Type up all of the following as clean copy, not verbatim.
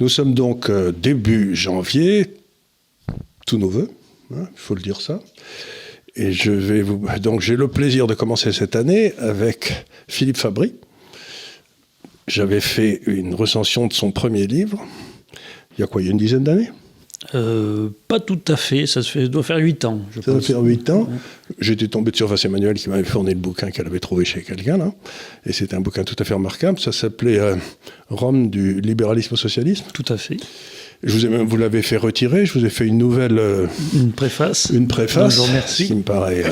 Nous sommes donc début janvier, tout nouveau, il faut le dire ça. Et donc j'ai le plaisir de commencer cette année avec Philippe Fabry. J'avais fait une recension de son premier livre, il y a une dizaine d'années ? Pas tout à fait, ça doit faire 8 ans. Ça doit faire 8 ans. J'étais tombé sur Surface Emmanuel qui m'avait fourni le bouquin qu'elle avait trouvé chez quelqu'un, là. Et c'était un bouquin tout à fait remarquable. Ça s'appelait Rome du libéralisme au socialisme. Tout à fait. Vous l'avez fait retirer, je vous ai fait une nouvelle... une préface. Une préface, je vous remercie. Qui me paraît...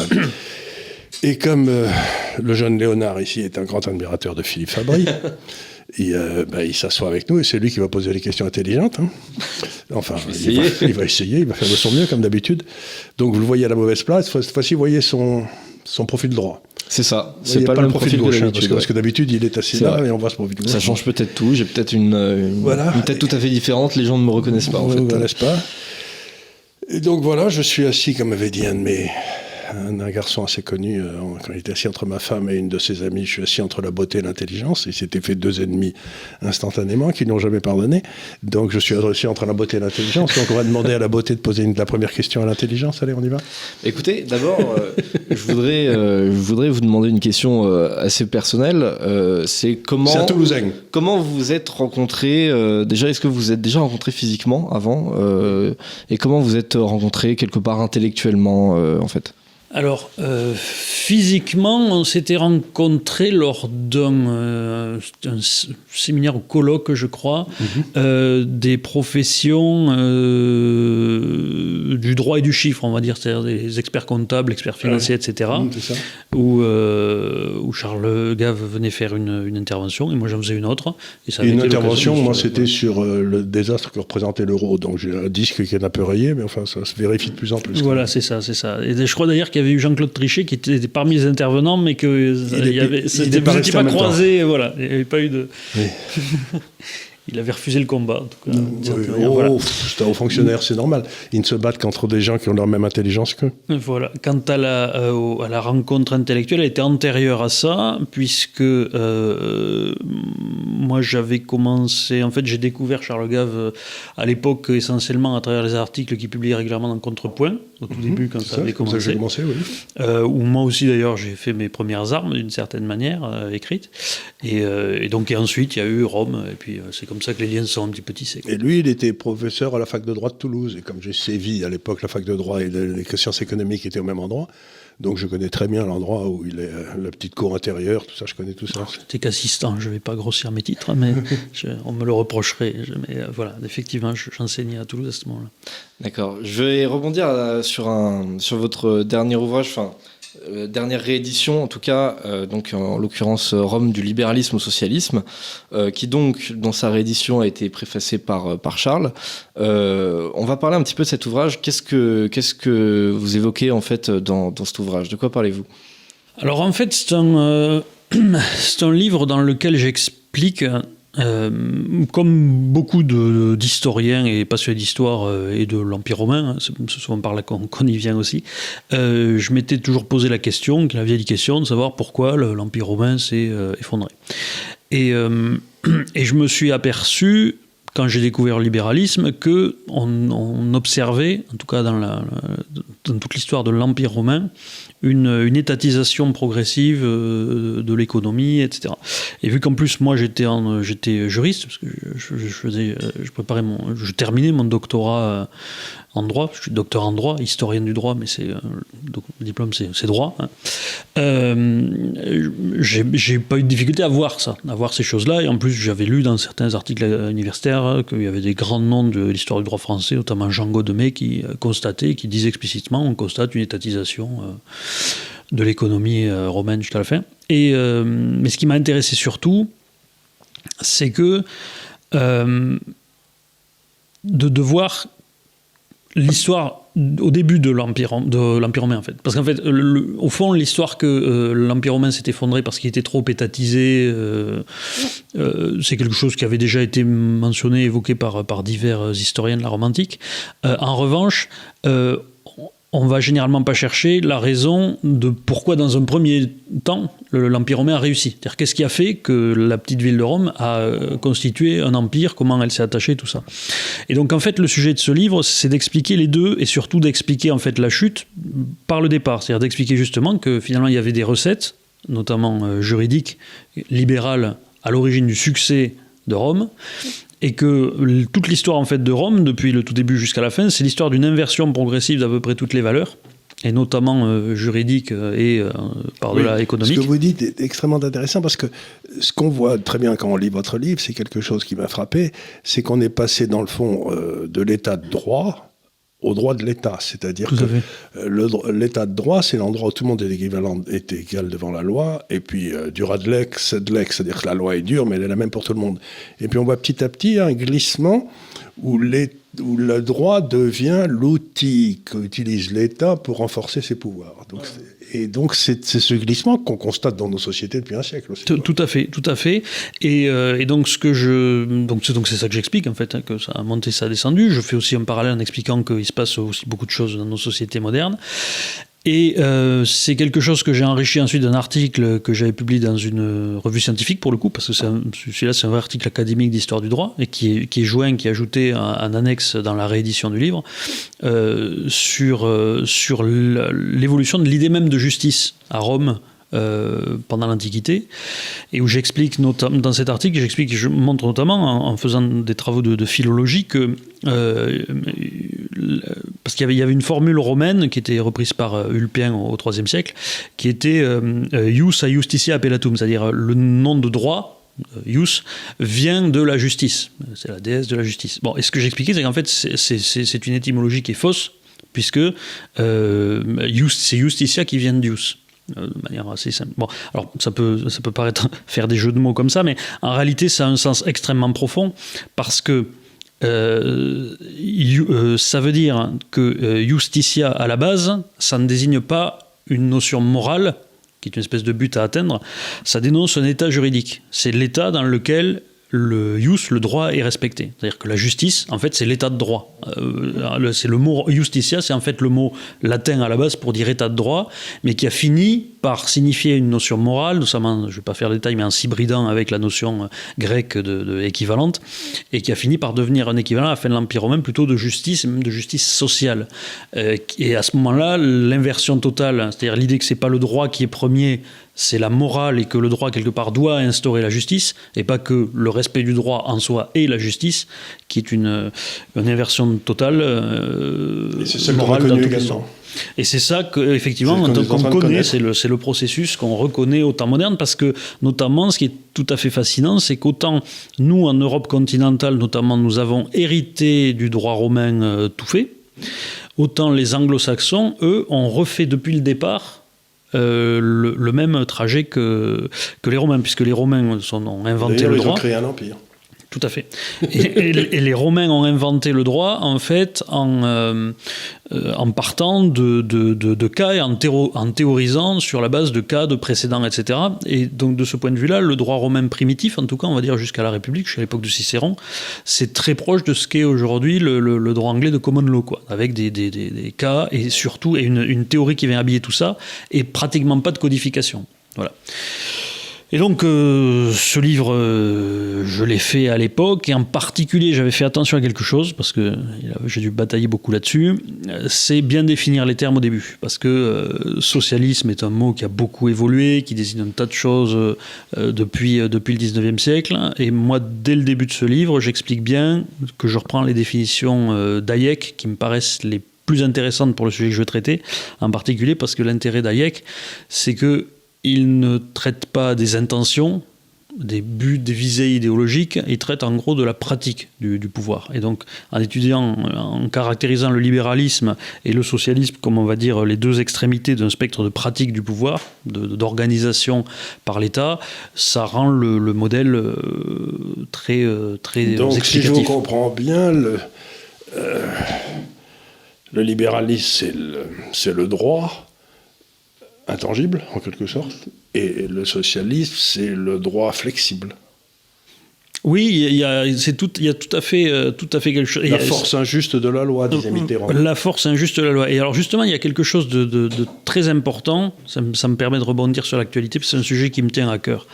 Et comme le jeune Léonard ici est un grand admirateur de Philippe Fabry... il s'assoit avec nous et c'est lui qui va poser les questions intelligentes. Enfin, il va essayer, il va faire de son mieux comme d'habitude. Donc vous le voyez à la mauvaise place. Cette fois-ci, vous voyez son profil droit. C'est ça. C'est pas le profil gauche, parce que d'habitude il est assis là et on voit ce profil gauche. Ça change peut-être tout. J'ai peut-être une tête tout à fait différente. Les gens ne me reconnaissent pas. Ne me reconnaissent pas. Et donc voilà, je suis assis, comme avait dit un garçon assez connu, quand il était assis entre ma femme et une de ses amies, je suis assis entre la beauté et l'intelligence. Il s'était fait 2 ennemis instantanément qui n'ont jamais pardonné. Donc je suis assis entre la beauté et l'intelligence. Donc on va demander à la beauté de poser la première question à l'intelligence. Allez, on y va. Écoutez, d'abord, je voudrais vous demander une question assez personnelle. C'est un Toulousain. Comment vous vous êtes rencontrés déjà, est-ce que vous vous êtes déjà rencontrés physiquement avant et comment vous êtes rencontrés quelque part intellectuellement en fait? Alors, physiquement, on s'était rencontrés lors d'un séminaire ou colloque, je crois, des professions du droit et du chiffre, on va dire, c'est-à-dire des experts comptables, experts financiers, etc. C'est ça. Où Charles Gave venait faire une intervention, et moi j'en faisais une autre. Et une intervention, moi c'était sur le désastre que représentait l'euro. Donc j'ai un disque qui est un peu rayé, mais enfin ça se vérifie de plus en plus. Voilà, c'est ça. Et je crois d'ailleurs qu'il y avait eu Jean-Claude Trichet qui était parmi les intervenants, mais que vous n'étiez pas croisés, voilà. Il n'y avait pas eu de... Oui. Il avait refusé le combat, en tout cas. Voilà. C'est un haut fonctionnaire, c'est normal. Ils ne se battent qu'entre des gens qui ont la même intelligence qu'eux. Voilà. Quant à la rencontre intellectuelle, elle était antérieure à ça, puisque moi j'avais commencé... En fait, j'ai découvert Charles Gave à l'époque essentiellement à travers les articles qu'il publiait régulièrement dans Contrepoint, au tout début, quand ça avait commencé. Ça que j'ai commencé, oui. Où moi aussi, d'ailleurs, j'ai fait mes premières armes, d'une certaine manière, écrites. Et ensuite, il y a eu Rome, et puis c'est comme ça que les liens sont un petit peu tissés. Et lui, il était professeur à la fac de droit de Toulouse. Et comme j'ai sévi à l'époque, la fac de droit et les sciences économiques étaient au même endroit. Donc je connais très bien l'endroit où il est, la petite cour intérieure, tout ça, je connais tout ça. J'étais qu'assistant, je ne vais pas grossir mes titres, mais on me le reprocherait. Mais voilà, effectivement, j'enseignais à Toulouse à ce moment-là. D'accord. Je vais rebondir sur votre dernier ouvrage, dernière réédition, en tout cas, donc en l'occurrence Rome du libéralisme au socialisme, qui donc, dans sa réédition, a été préfacée par Charles. On va parler un petit peu de cet ouvrage. Qu'est-ce que vous évoquez en fait dans cet ouvrage? De quoi parlez-vous? Alors en fait, c'est un livre dans lequel j'explique... comme beaucoup d'historiens et passionnés d'histoire et de l'Empire romain, c'est souvent par là qu'on y vient aussi, je m'étais toujours posé la vieille question de savoir pourquoi l'Empire romain s'est effondré. Et je me suis aperçu, quand j'ai découvert le libéralisme, qu'on observait, en tout cas dans toute l'histoire de l'Empire romain, une étatisation progressive de l'économie, etc. Et vu qu'en plus, moi, j'étais juriste, parce que je terminais mon doctorat en droit, je suis docteur en droit, historien du droit, mais le diplôme, c'est droit. Hein. J'ai pas eu de difficulté à voir ces choses-là, et en plus, j'avais lu dans certains articles universitaires qu'il y avait des grands noms de l'histoire du droit français, notamment Jean Godemet, qui disait explicitement, on constate une étatisation de l'économie romaine jusqu'à la fin. Mais ce qui m'a intéressé surtout, c'est que de voir l'histoire au début de l'Empire romain, en fait. Parce qu'en fait, au fond, l'histoire que l'Empire romain s'est effondré parce qu'il était trop étatisé, c'est quelque chose qui avait déjà été mentionné, évoqué par divers historiens de la Rome antique. En revanche, on va généralement pas chercher la raison de pourquoi, dans un premier temps, l'Empire romain a réussi. C'est-à-dire, qu'est-ce qui a fait que la petite ville de Rome a constitué un empire, comment elle s'est attachée, tout ça. Et donc, en fait, le sujet de ce livre, c'est d'expliquer les deux, et surtout d'expliquer, en fait, la chute par le départ. C'est-à-dire d'expliquer justement que, finalement, il y avait des recettes, notamment juridiques, libérales, à l'origine du succès de Rome, et que toute l'histoire en fait de Rome, depuis le tout début jusqu'à la fin, c'est l'histoire d'une inversion progressive d'à peu près toutes les valeurs, et notamment juridiques et par-delà économique. Ce que vous dites est extrêmement intéressant, parce que ce qu'on voit très bien quand on lit votre livre, c'est quelque chose qui m'a frappé, c'est qu'on est passé dans le fond de l'état de droit au droit de l'État. C'est-à-dire que l'État de droit, c'est l'endroit où tout le monde est égal devant la loi, et puis dura de lex, c'est-à-dire que la loi est dure, mais elle est la même pour tout le monde. Et puis on voit petit à petit un glissement où le droit devient l'outil qu'utilise l'État pour renforcer ses pouvoirs. Donc c'est ce glissement qu'on constate dans nos sociétés depuis un siècle aussi. Tout à fait. Et donc c'est ça que j'explique en fait, hein, que ça a monté, ça a descendu. Je fais aussi un parallèle en expliquant qu'il se passe aussi beaucoup de choses dans nos sociétés modernes. Et c'est quelque chose que j'ai enrichi ensuite d'un article que j'avais publié dans une revue scientifique, pour le coup, parce que celui-là c'est un vrai article académique d'histoire du droit, et qui est ajouté en annexe dans la réédition du livre, sur l'évolution de l'idée même de justice à Rome pendant l'Antiquité, et où j'explique notamment, dans cet article, je montre notamment, en faisant des travaux de philologie, que parce qu'il y avait une formule romaine qui était reprise par Ulpien au IIIe siècle, qui était ius a justitia appellatum, c'est-à-dire le nom de droit, ius, vient de la justice, c'est la déesse de la justice. Bon, et ce que j'expliquais, c'est qu'en fait c'est une étymologie qui est fausse, puisque c'est justitia qui vient d'ius, de manière assez simple. Bon, alors ça peut paraître faire des jeux de mots comme ça, mais en réalité ça a un sens extrêmement profond, parce que ça veut dire que justitia, à la base, ça ne désigne pas une notion morale, qui est une espèce de but à atteindre, ça dénonce un état juridique. C'est l'état dans lequel le ius, le droit, est respecté. C'est-à-dire que la justice, en fait, c'est l'état de droit. C'est le mot justitia, c'est en fait le mot latin à la base pour dire état de droit, mais qui a fini par signifier une notion morale, notamment, je ne vais pas faire le détail, mais en s'hybridant avec la notion grecque de équivalente, et qui a fini par devenir un équivalent à la fin de l'Empire romain, plutôt de justice, et même de justice sociale. Et à ce moment-là, l'inversion totale, c'est-à-dire l'idée que ce n'est pas le droit qui est premier, c'est la morale, et que le droit, quelque part, doit instaurer la justice, et pas que le respect du droit en soi est la justice, qui est une inversion totale et c'est ça qu'on a connu également. Et c'est ça qu'effectivement, qu'on connaît, c'est le processus qu'on reconnaît au temps moderne, parce que, notamment, ce qui est tout à fait fascinant, c'est qu'autant nous, en Europe continentale, notamment, nous avons hérité du droit romain tout fait, autant les anglo-saxons, eux, ont refait depuis le départ le même trajet que les Romains, puisque les Romains ont inventé le droit. Ils ont créé un empire. Tout à fait. Et les Romains ont inventé le droit, en fait, en partant de cas et en théorisant sur la base de cas, de précédents, etc. Et donc, de ce point de vue-là, le droit romain primitif, en tout cas, on va dire jusqu'à la République, jusqu'à l'époque de Cicéron, c'est très proche de ce qu'est aujourd'hui le droit anglais de common law, quoi, avec des cas et surtout une théorie qui vient habiller tout ça, et pratiquement pas de codification. Voilà. Et donc, ce livre, je l'ai fait à l'époque, et en particulier, j'avais fait attention à quelque chose, parce que j'ai dû batailler beaucoup là-dessus, c'est bien définir les termes au début, parce que socialisme est un mot qui a beaucoup évolué, qui désigne un tas de choses depuis le 19e siècle, et moi, dès le début de ce livre, j'explique bien que je reprends les définitions d'Hayek, qui me paraissent les plus intéressantes pour le sujet que je veux traiter, en particulier parce que l'intérêt d'Hayek, c'est que il ne traite pas des intentions, des buts, des visées idéologiques, il traite en gros de la pratique du pouvoir. Et donc, en étudiant, en caractérisant le libéralisme et le socialisme comme, on va dire, les deux extrémités d'un spectre de pratique du pouvoir, d'organisation par l'État, ça rend le modèle très donc, explicatif. Si je vous comprends bien, le libéralisme, c'est le droit intangible, en quelque sorte, et le socialisme, c'est le droit flexible. Oui, il y a tout à fait quelque chose. La force injuste de la loi, disait Mitterrand. La force injuste de la loi. Et alors justement, il y a quelque chose de très important, ça me permet de rebondir sur l'actualité, parce que c'est un sujet qui me tient à cœur.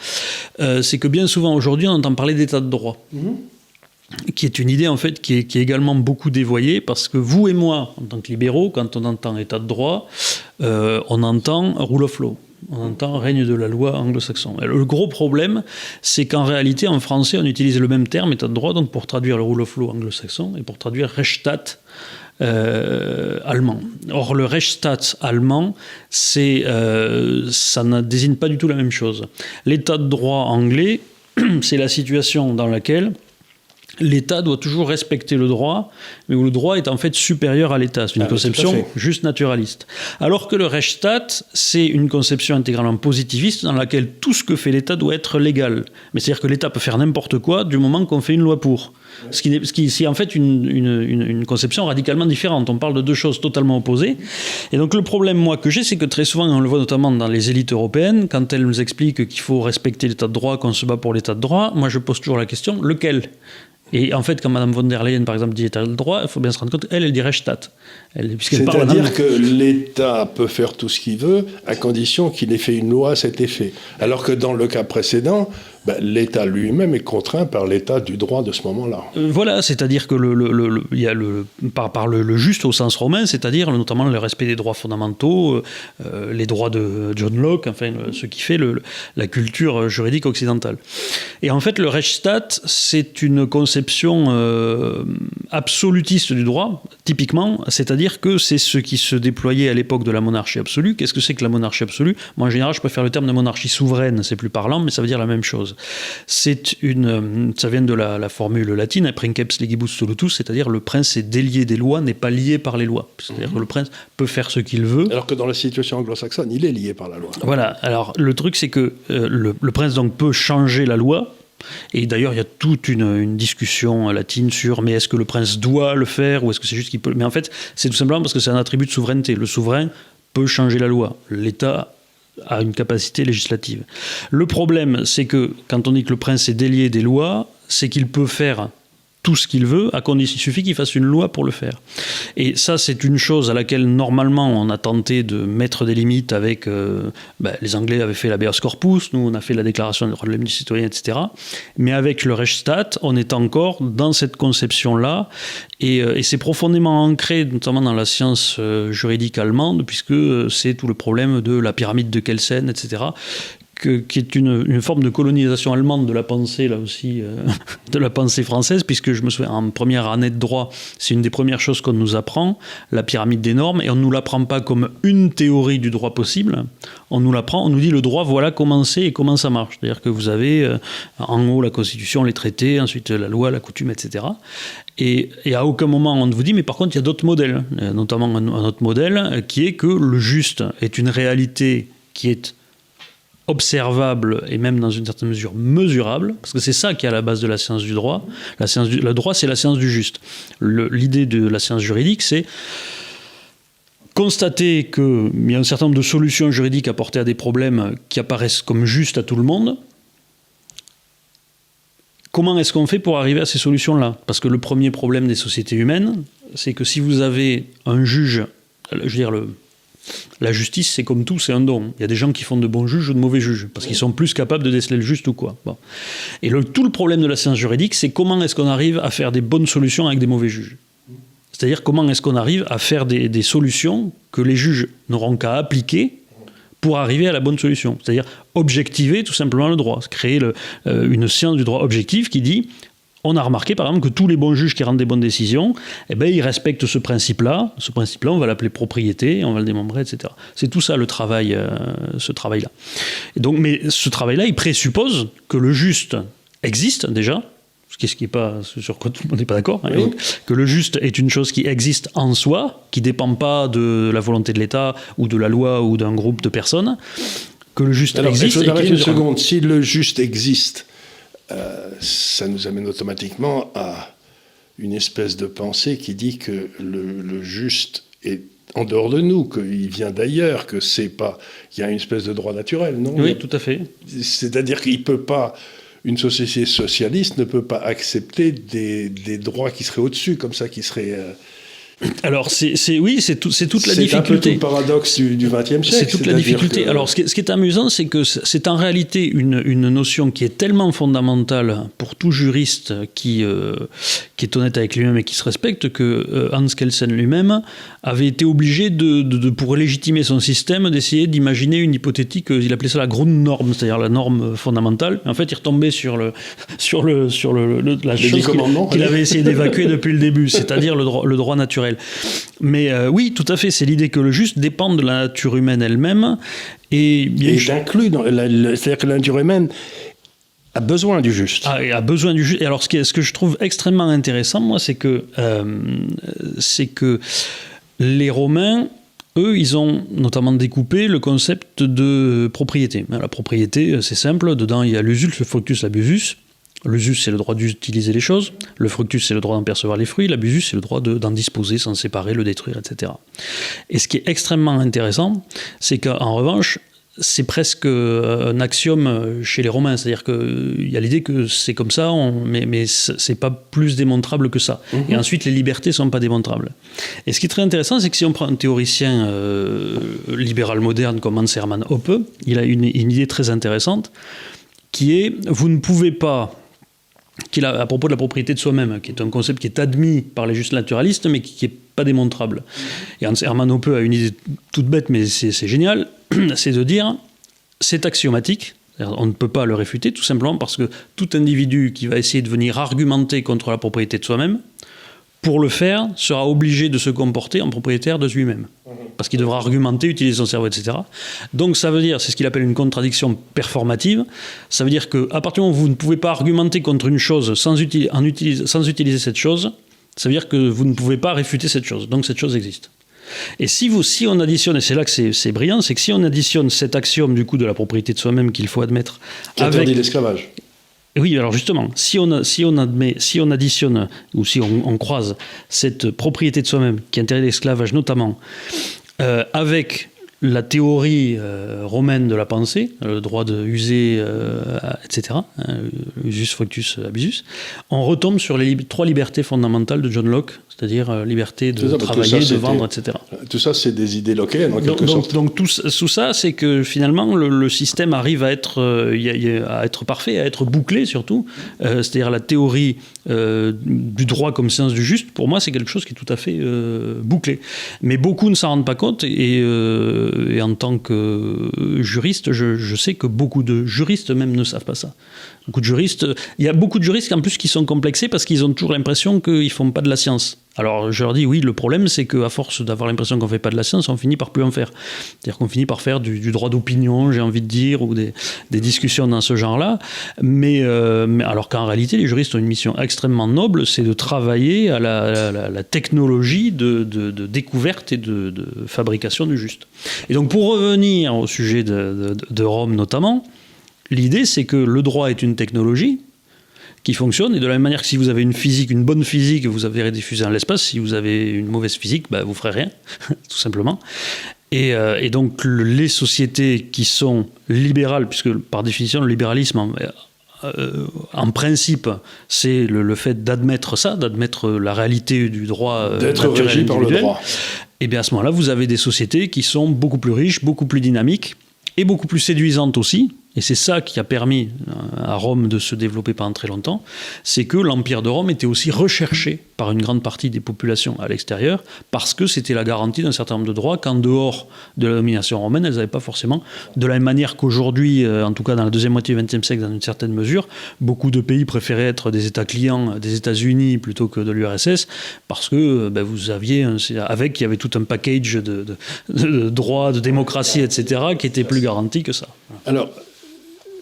C'est que bien souvent aujourd'hui, on entend parler d'état de droit. Qui est une idée en fait qui est également beaucoup dévoyée, parce que vous et moi, en tant que libéraux, quand on entend état de droit, on entend rule of law. On entend règne de la loi anglo-saxon. Le gros problème, c'est qu'en réalité, en français, on utilise le même terme, état de droit, donc pour traduire le rule of law anglo-saxon et pour traduire Rechtsstaat allemand. Or, le Rechtsstaat allemand, ça ne désigne pas du tout la même chose. L'état de droit anglais, c'est la situation dans laquelle l'État doit toujours respecter le droit, mais où le droit est en fait supérieur à l'État. C'est une conception juste naturaliste. Alors que le Rechtsstaat, c'est une conception intégralement positiviste dans laquelle tout ce que fait l'État doit être légal. Mais c'est-à-dire que l'État peut faire n'importe quoi du moment qu'on fait une loi pour. Ce qui est en fait une conception radicalement différente. On parle de deux choses totalement opposées. Et donc le problème, moi, que j'ai, c'est que très souvent, on le voit notamment dans les élites européennes, quand elles nous expliquent qu'il faut respecter l'État de droit, qu'on se bat pour l'État de droit, moi je pose toujours la question, lequel ? Et en fait, quand Mme von der Leyen, par exemple, dit état de droit, il faut bien se rendre compte, elle dit Rechtsstaat. C'est-à-dire que l'État peut faire tout ce qu'il veut, à condition qu'il ait fait une loi à cet effet. Alors que dans le cas précédent, l'État lui-même est contraint par l'état du droit de ce moment-là. Voilà, c'est-à-dire que il y a par le juste au sens romain, c'est-à-dire notamment le respect des droits fondamentaux, les droits de John Locke, enfin ce qui fait la culture juridique occidentale. Et en fait, le Rechtsstaat, c'est une conception absolutiste du droit, typiquement, c'est-à-dire que c'est ce qui se déployait à l'époque de la monarchie absolue. Qu'est-ce que c'est que la monarchie absolue ? Moi, en général, je préfère le terme de monarchie souveraine, c'est plus parlant, mais ça veut dire la même chose. Ça vient de la formule latine, princeps legibus solutus, c'est-à-dire le prince est délié des lois, n'est pas lié par les lois. C'est-à-dire que le prince peut faire ce qu'il veut. Alors que dans la situation anglo-saxonne, il est lié par la loi. Voilà. Alors le truc, c'est que le prince donc peut changer la loi. Et d'ailleurs, il y a toute une discussion latine sur mais est-ce que le prince doit le faire ou est-ce que c'est juste qu'il peut. Mais en fait, c'est tout simplement parce que c'est un attribut de souveraineté. Le souverain peut changer la loi. L'État a une capacité législative. Le problème, c'est que quand on dit que le prince est délié des lois, c'est qu'il peut faire tout ce qu'il veut, à condition, il suffit qu'il fasse une loi pour le faire. Et ça, c'est une chose à laquelle, normalement, on a tenté de mettre des limites avec... les Anglais avaient fait l'habeas corpus, nous, on a fait la déclaration des droits de l'homme et du citoyen, etc. Mais avec le Rechtsstaat, on est encore dans cette conception-là, et c'est profondément ancré, notamment dans la science juridique allemande, puisque c'est tout le problème de la pyramide de Kelsen, etc., qui est une forme de colonisation allemande de la pensée, là aussi, de la pensée française, puisque je me souviens, en première année de droit, c'est une des premières choses qu'on nous apprend, la pyramide des normes, et on ne nous l'apprend pas comme une théorie du droit possible, on nous dit le droit, voilà comment c'est et comment ça marche. C'est-à-dire que vous avez en haut la Constitution, les traités, ensuite la loi, la coutume, etc. Et à aucun moment on ne vous dit, mais par contre il y a d'autres modèles, notamment un autre modèle, qui est que le juste est une réalité qui est observable et même dans une certaine mesure mesurable, parce que c'est ça qui est à la base de la science du droit. Le droit, c'est la science du juste. L'idée de la science juridique, c'est constater qu'il y a un certain nombre de solutions juridiques apportées à des problèmes qui apparaissent comme justes à tout le monde. Comment est-ce qu'on fait pour arriver à ces solutions-là ? Parce que le premier problème des sociétés humaines, c'est que si vous avez un juge, je veux dire, la justice, c'est comme tout, c'est un don. Il y a des gens qui font de bons juges ou de mauvais juges, parce qu'ils sont plus capables de déceler le juste ou quoi. Bon. Et tout le problème de la science juridique, c'est comment est-ce qu'on arrive à faire des bonnes solutions avec des mauvais juges. C'est-à-dire comment est-ce qu'on arrive à faire des solutions que les juges n'auront qu'à appliquer pour arriver à la bonne solution. C'est-à-dire objectiver tout simplement le droit. Créer une science du droit objectif qui dit... On a remarqué, par exemple, que tous les bons juges qui rendent des bonnes décisions, ils respectent ce principe-là. Ce principe-là, on va l'appeler propriété, on va le démembrer, etc. C'est tout ça, le travail, ce travail-là. Et donc, mais ce travail-là, il présuppose que le juste existe déjà, ce qui n'est pas sur quoi tout le monde n'est pas d'accord, hein, oui. Donc, que le juste est une chose qui existe en soi, qui ne dépend pas de la volonté de l'État ou de la loi ou d'un groupe de personnes, que le juste existe. Alors, une seconde, si le juste existe, ça nous amène automatiquement à une espèce de pensée qui dit que le juste est en dehors de nous, qu'il vient d'ailleurs, que c'est pas... Il y a une espèce de droit naturel, non ? Oui, tout à fait. C'est-à-dire qu'il ne peut pas une société socialiste ne peut pas accepter des droits qui seraient au-dessus, comme ça, qui seraient... Alors, c'est toute la difficulté. C'est un peu tout le paradoxe du XXe siècle. C'est toute la difficulté. Alors, ce qui est amusant, c'est que c'est en réalité une notion qui est tellement fondamentale pour tout juriste qui est honnête avec lui-même et qui se respecte, que Hans Kelsen lui-même avait été obligé pour légitimer son système, d'essayer d'imaginer une hypothétique, il appelait ça la Grundnorm, c'est-à-dire la norme fondamentale. En fait, il retombait sur la chose qu'il avait essayé d'évacuer depuis le début, c'est-à-dire le droit naturel. Mais oui, tout à fait, c'est l'idée que le juste dépend de la nature humaine elle-même. Et inclus c'est-à-dire que la nature humaine a besoin du juste. A besoin du juste. Et alors, ce que je trouve extrêmement intéressant, moi, c'est que les Romains, eux, ils ont notamment découpé le concept de propriété. La propriété, c'est simple. Dedans, il y a l'usus, le fructus, l'abusus. L'usus, c'est le droit d'utiliser les choses. Le fructus, c'est le droit d'en percevoir les fruits. L'abusus, c'est le droit d'en disposer, s'en séparer, le détruire, etc. Et ce qui est extrêmement intéressant, c'est qu'en revanche, c'est presque un axiome chez les Romains. C'est-à-dire qu'il y a l'idée que c'est comme ça, mais c'est pas plus démontrable que ça. Mm-hmm. Et ensuite, les libertés sont pas démontrables. Et ce qui est très intéressant, c'est que si on prend un théoricien libéral moderne comme Hans Hermann Hoppe, il a une idée très intéressante, qui est, vous ne pouvez pas... à propos de la propriété de soi-même, qui est un concept qui est admis par les justes naturalistes, mais qui n'est pas démontrable. Et Hans Hermann Hoppe a une idée toute bête, mais c'est génial, c'est de dire, c'est axiomatique, on ne peut pas le réfuter, tout simplement parce que tout individu qui va essayer de venir argumenter contre la propriété de soi-même, pour le faire, sera obligé de se comporter en propriétaire de lui-même. Parce qu'il devra argumenter, utiliser son cerveau, etc. Donc ça veut dire, c'est ce qu'il appelle une contradiction performative, ça veut dire qu'à partir du moment où vous ne pouvez pas argumenter contre une chose sans utiliser cette chose, ça veut dire que vous ne pouvez pas réfuter cette chose. Donc cette chose existe. Et si on additionne, et c'est là que c'est brillant, c'est que si on additionne cet axiome du coup de la propriété de soi-même qu'il faut admettre... Qui interdit l'esclavage. Oui, alors justement, si on additionne, ou si on croise cette propriété de soi-même, qui interdit l'esclavage notamment, avec la théorie romaine de la pensée, le droit de user, etc., usus, fructus, abusus, on retombe sur les 3 libertés fondamentales de John Locke, c'est-à-dire liberté de travailler, de vendre, etc. Tout ça, c'est des idées lockéennes, en quelque sorte. Donc tout ça, c'est que finalement, le système arrive à être parfait, à être bouclé surtout. C'est-à-dire la théorie du droit comme science du juste, pour moi, c'est quelque chose qui est tout à fait bouclé. Mais beaucoup ne s'en rendent pas compte, et en tant que juriste, je sais que beaucoup de juristes même ne savent pas ça. Il y a beaucoup de juristes en plus qui sont complexés parce qu'ils ont toujours l'impression qu'ils ne font pas de la science. Alors je leur dis oui, le problème c'est qu'à force d'avoir l'impression qu'on ne fait pas de la science, on finit par plus en faire. C'est-à-dire qu'on finit par faire du droit d'opinion, j'ai envie de dire, ou des discussions dans ce genre-là. Mais alors qu'en réalité, les juristes ont une mission extrêmement noble, c'est de travailler à la technologie de découverte et de fabrication du juste. Et donc pour revenir au sujet de Rome notamment, l'idée, c'est que le droit est une technologie qui fonctionne, et de la même manière que si vous avez une bonne physique, vous avez rediffusé dans l'espace. Si vous avez une mauvaise physique, vous ne ferez rien, tout simplement. Et donc, les sociétés qui sont libérales, puisque par définition, le libéralisme, en principe, c'est le fait d'admettre la réalité du droit d'être régi par le droit. Et bien à ce moment-là, vous avez des sociétés qui sont beaucoup plus riches, beaucoup plus dynamiques, et beaucoup plus séduisantes aussi. Et c'est ça qui a permis à Rome de se développer pendant très longtemps, c'est que l'Empire de Rome était aussi recherché par une grande partie des populations à l'extérieur, parce que c'était la garantie d'un certain nombre de droits qu'en dehors de la domination romaine, elles n'avaient pas forcément. De la même manière qu'aujourd'hui, en tout cas dans la deuxième moitié du XXe siècle, dans une certaine mesure, beaucoup de pays préféraient être des États clients des États-Unis plutôt que de l'URSS, parce que vous aviez, il y avait tout un package de droits, de démocratie, etc., qui était plus garanti que ça. Alors,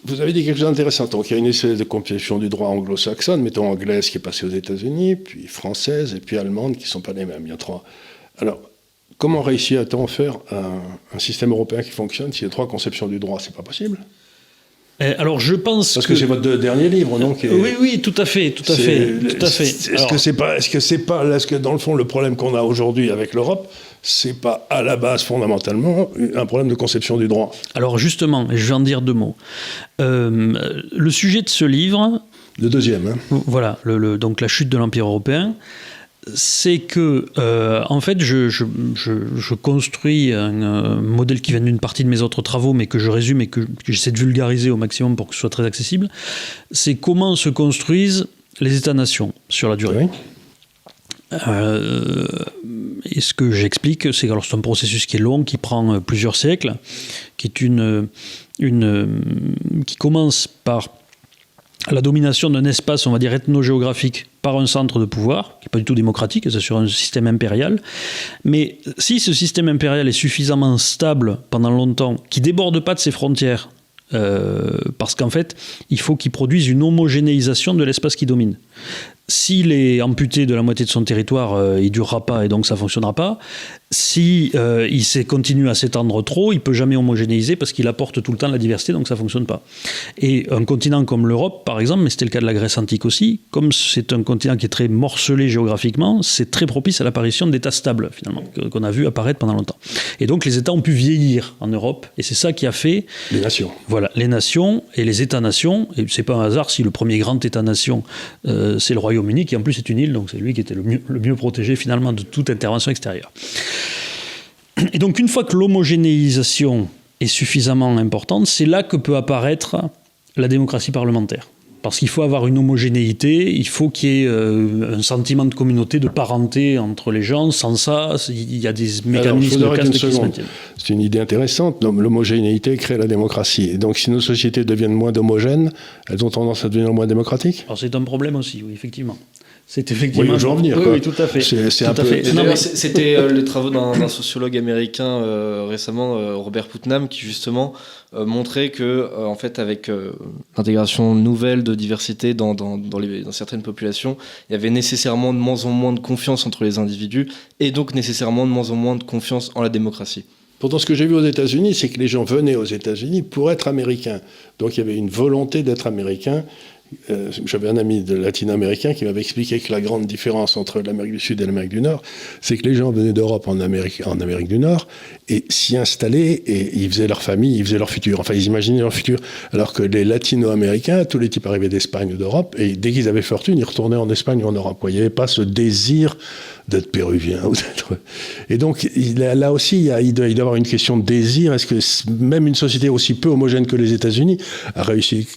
vous avez dit quelque chose d'intéressant. Donc, il y a une espèce de compilation du droit anglo-saxonne, mettons anglaise qui est passée aux États-Unis, puis française, et puis allemande, qui ne sont pas les mêmes. Il y a 3. Alors, comment réussit-on à faire un système européen qui fonctionne s'il y a 3 conceptions du droit? C'est pas possible. Alors je pense parce que c'est votre dernier livre, non Oui, tout à fait. Est-ce que dans le fond le problème qu'on a aujourd'hui avec l'Europe, c'est pas à la base fondamentalement un problème de conception du droit? Alors justement, et je vais en dire 2 mots. Le sujet de ce livre, le deuxième, hein. Voilà, donc la chute de l'Empire européen. C'est que, en fait, je construis un modèle qui vient d'une partie de mes autres travaux, mais que je résume et que j'essaie de vulgariser au maximum pour que ce soit très accessible. C'est comment se construisent les États-nations sur la durée. Oui. Et ce que j'explique, c'est que c'est un processus qui est long, qui prend plusieurs siècles, qui est qui commence par la domination d'un espace, on va dire, ethnogéographique par un centre de pouvoir, qui n'est pas du tout démocratique, c'est sur un système impérial. Mais si ce système impérial est suffisamment stable pendant longtemps, qui ne déborde pas de ses frontières, parce qu'en fait, il faut qu'il produise une homogénéisation de l'espace qui domine. S'il est amputé de la moitié de son territoire, il ne durera pas et donc ça ne fonctionnera pas. Si il continue à s'étendre trop, il ne peut jamais homogénéiser parce qu'il apporte tout le temps de la diversité, donc ça ne fonctionne pas. Et un continent comme l'Europe, par exemple, mais c'était le cas de la Grèce antique aussi, comme c'est un continent qui est très morcelé géographiquement, c'est très propice à l'apparition d'États stables, finalement, qu'on a vu apparaître pendant longtemps. Et donc les États ont pu vieillir en Europe, et c'est ça qui a fait... Les nations. Voilà, les nations et les États-nations, et c'est pas un hasard si le premier grand État-nation, c'est le Royaume-Uni, qui en plus est une île, donc c'est lui qui était le mieux protégé finalement de toute intervention extérieure. Et donc une fois que l'homogénéisation est suffisamment importante, c'est là que peut apparaître la démocratie parlementaire. Parce qu'il faut avoir une homogénéité, il faut qu'il y ait un sentiment de communauté, de parenté entre les gens. Sans ça, il y a des mécanismes de caste qui se maintiennent. C'est une idée intéressante. L'homogénéité crée la démocratie. Et donc si nos sociétés deviennent moins homogènes, elles ont tendance à devenir moins démocratiques? Alors c'est un problème aussi, oui, effectivement. C'est effectivement... Oui, je vais en venir. Oui, tout à fait. C'était les travaux d'un sociologue américain récemment, Robert Putnam, qui justement montrait que, en fait, avec l'intégration nouvelle de diversité dans certaines populations, il y avait nécessairement de moins en moins de confiance entre les individus et donc nécessairement de moins en moins de confiance en la démocratie. Pourtant, ce que j'ai vu aux États-Unis, c'est que les gens venaient aux États-Unis pour être américains. Donc il y avait une volonté d'être américain. J'avais un ami latino-américain qui m'avait expliqué que la grande différence entre l'Amérique du Sud et l'Amérique du Nord, c'est que les gens venaient d'Europe en Amérique du Nord et s'y installaient et ils faisaient leur famille, ils faisaient leur futur. Enfin, ils imaginaient leur futur. Alors que les latino-américains, tous les types arrivaient d'Espagne ou d'Europe et dès qu'ils avaient fortune, ils retournaient en Espagne ou en Europe. Il n'y avait pas ce désir d'être péruvien ou d'être... Et donc, là aussi, il doit y avoir une question de désir. Est-ce que même une société aussi peu homogène que les États-Unis a réussi...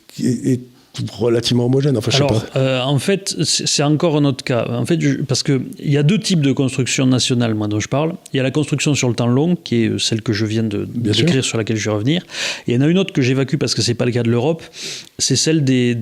relativement homogène, enfin, je sais pas. En fait, c'est encore un autre cas. En fait, parce qu'il y a 2 types de construction nationale, moi, dont je parle. Il y a la construction sur le temps long, qui est celle que je viens de décrire, sur laquelle je vais revenir. Et il y en a une autre que j'évacue parce que c'est pas le cas de l'Europe. C'est celle des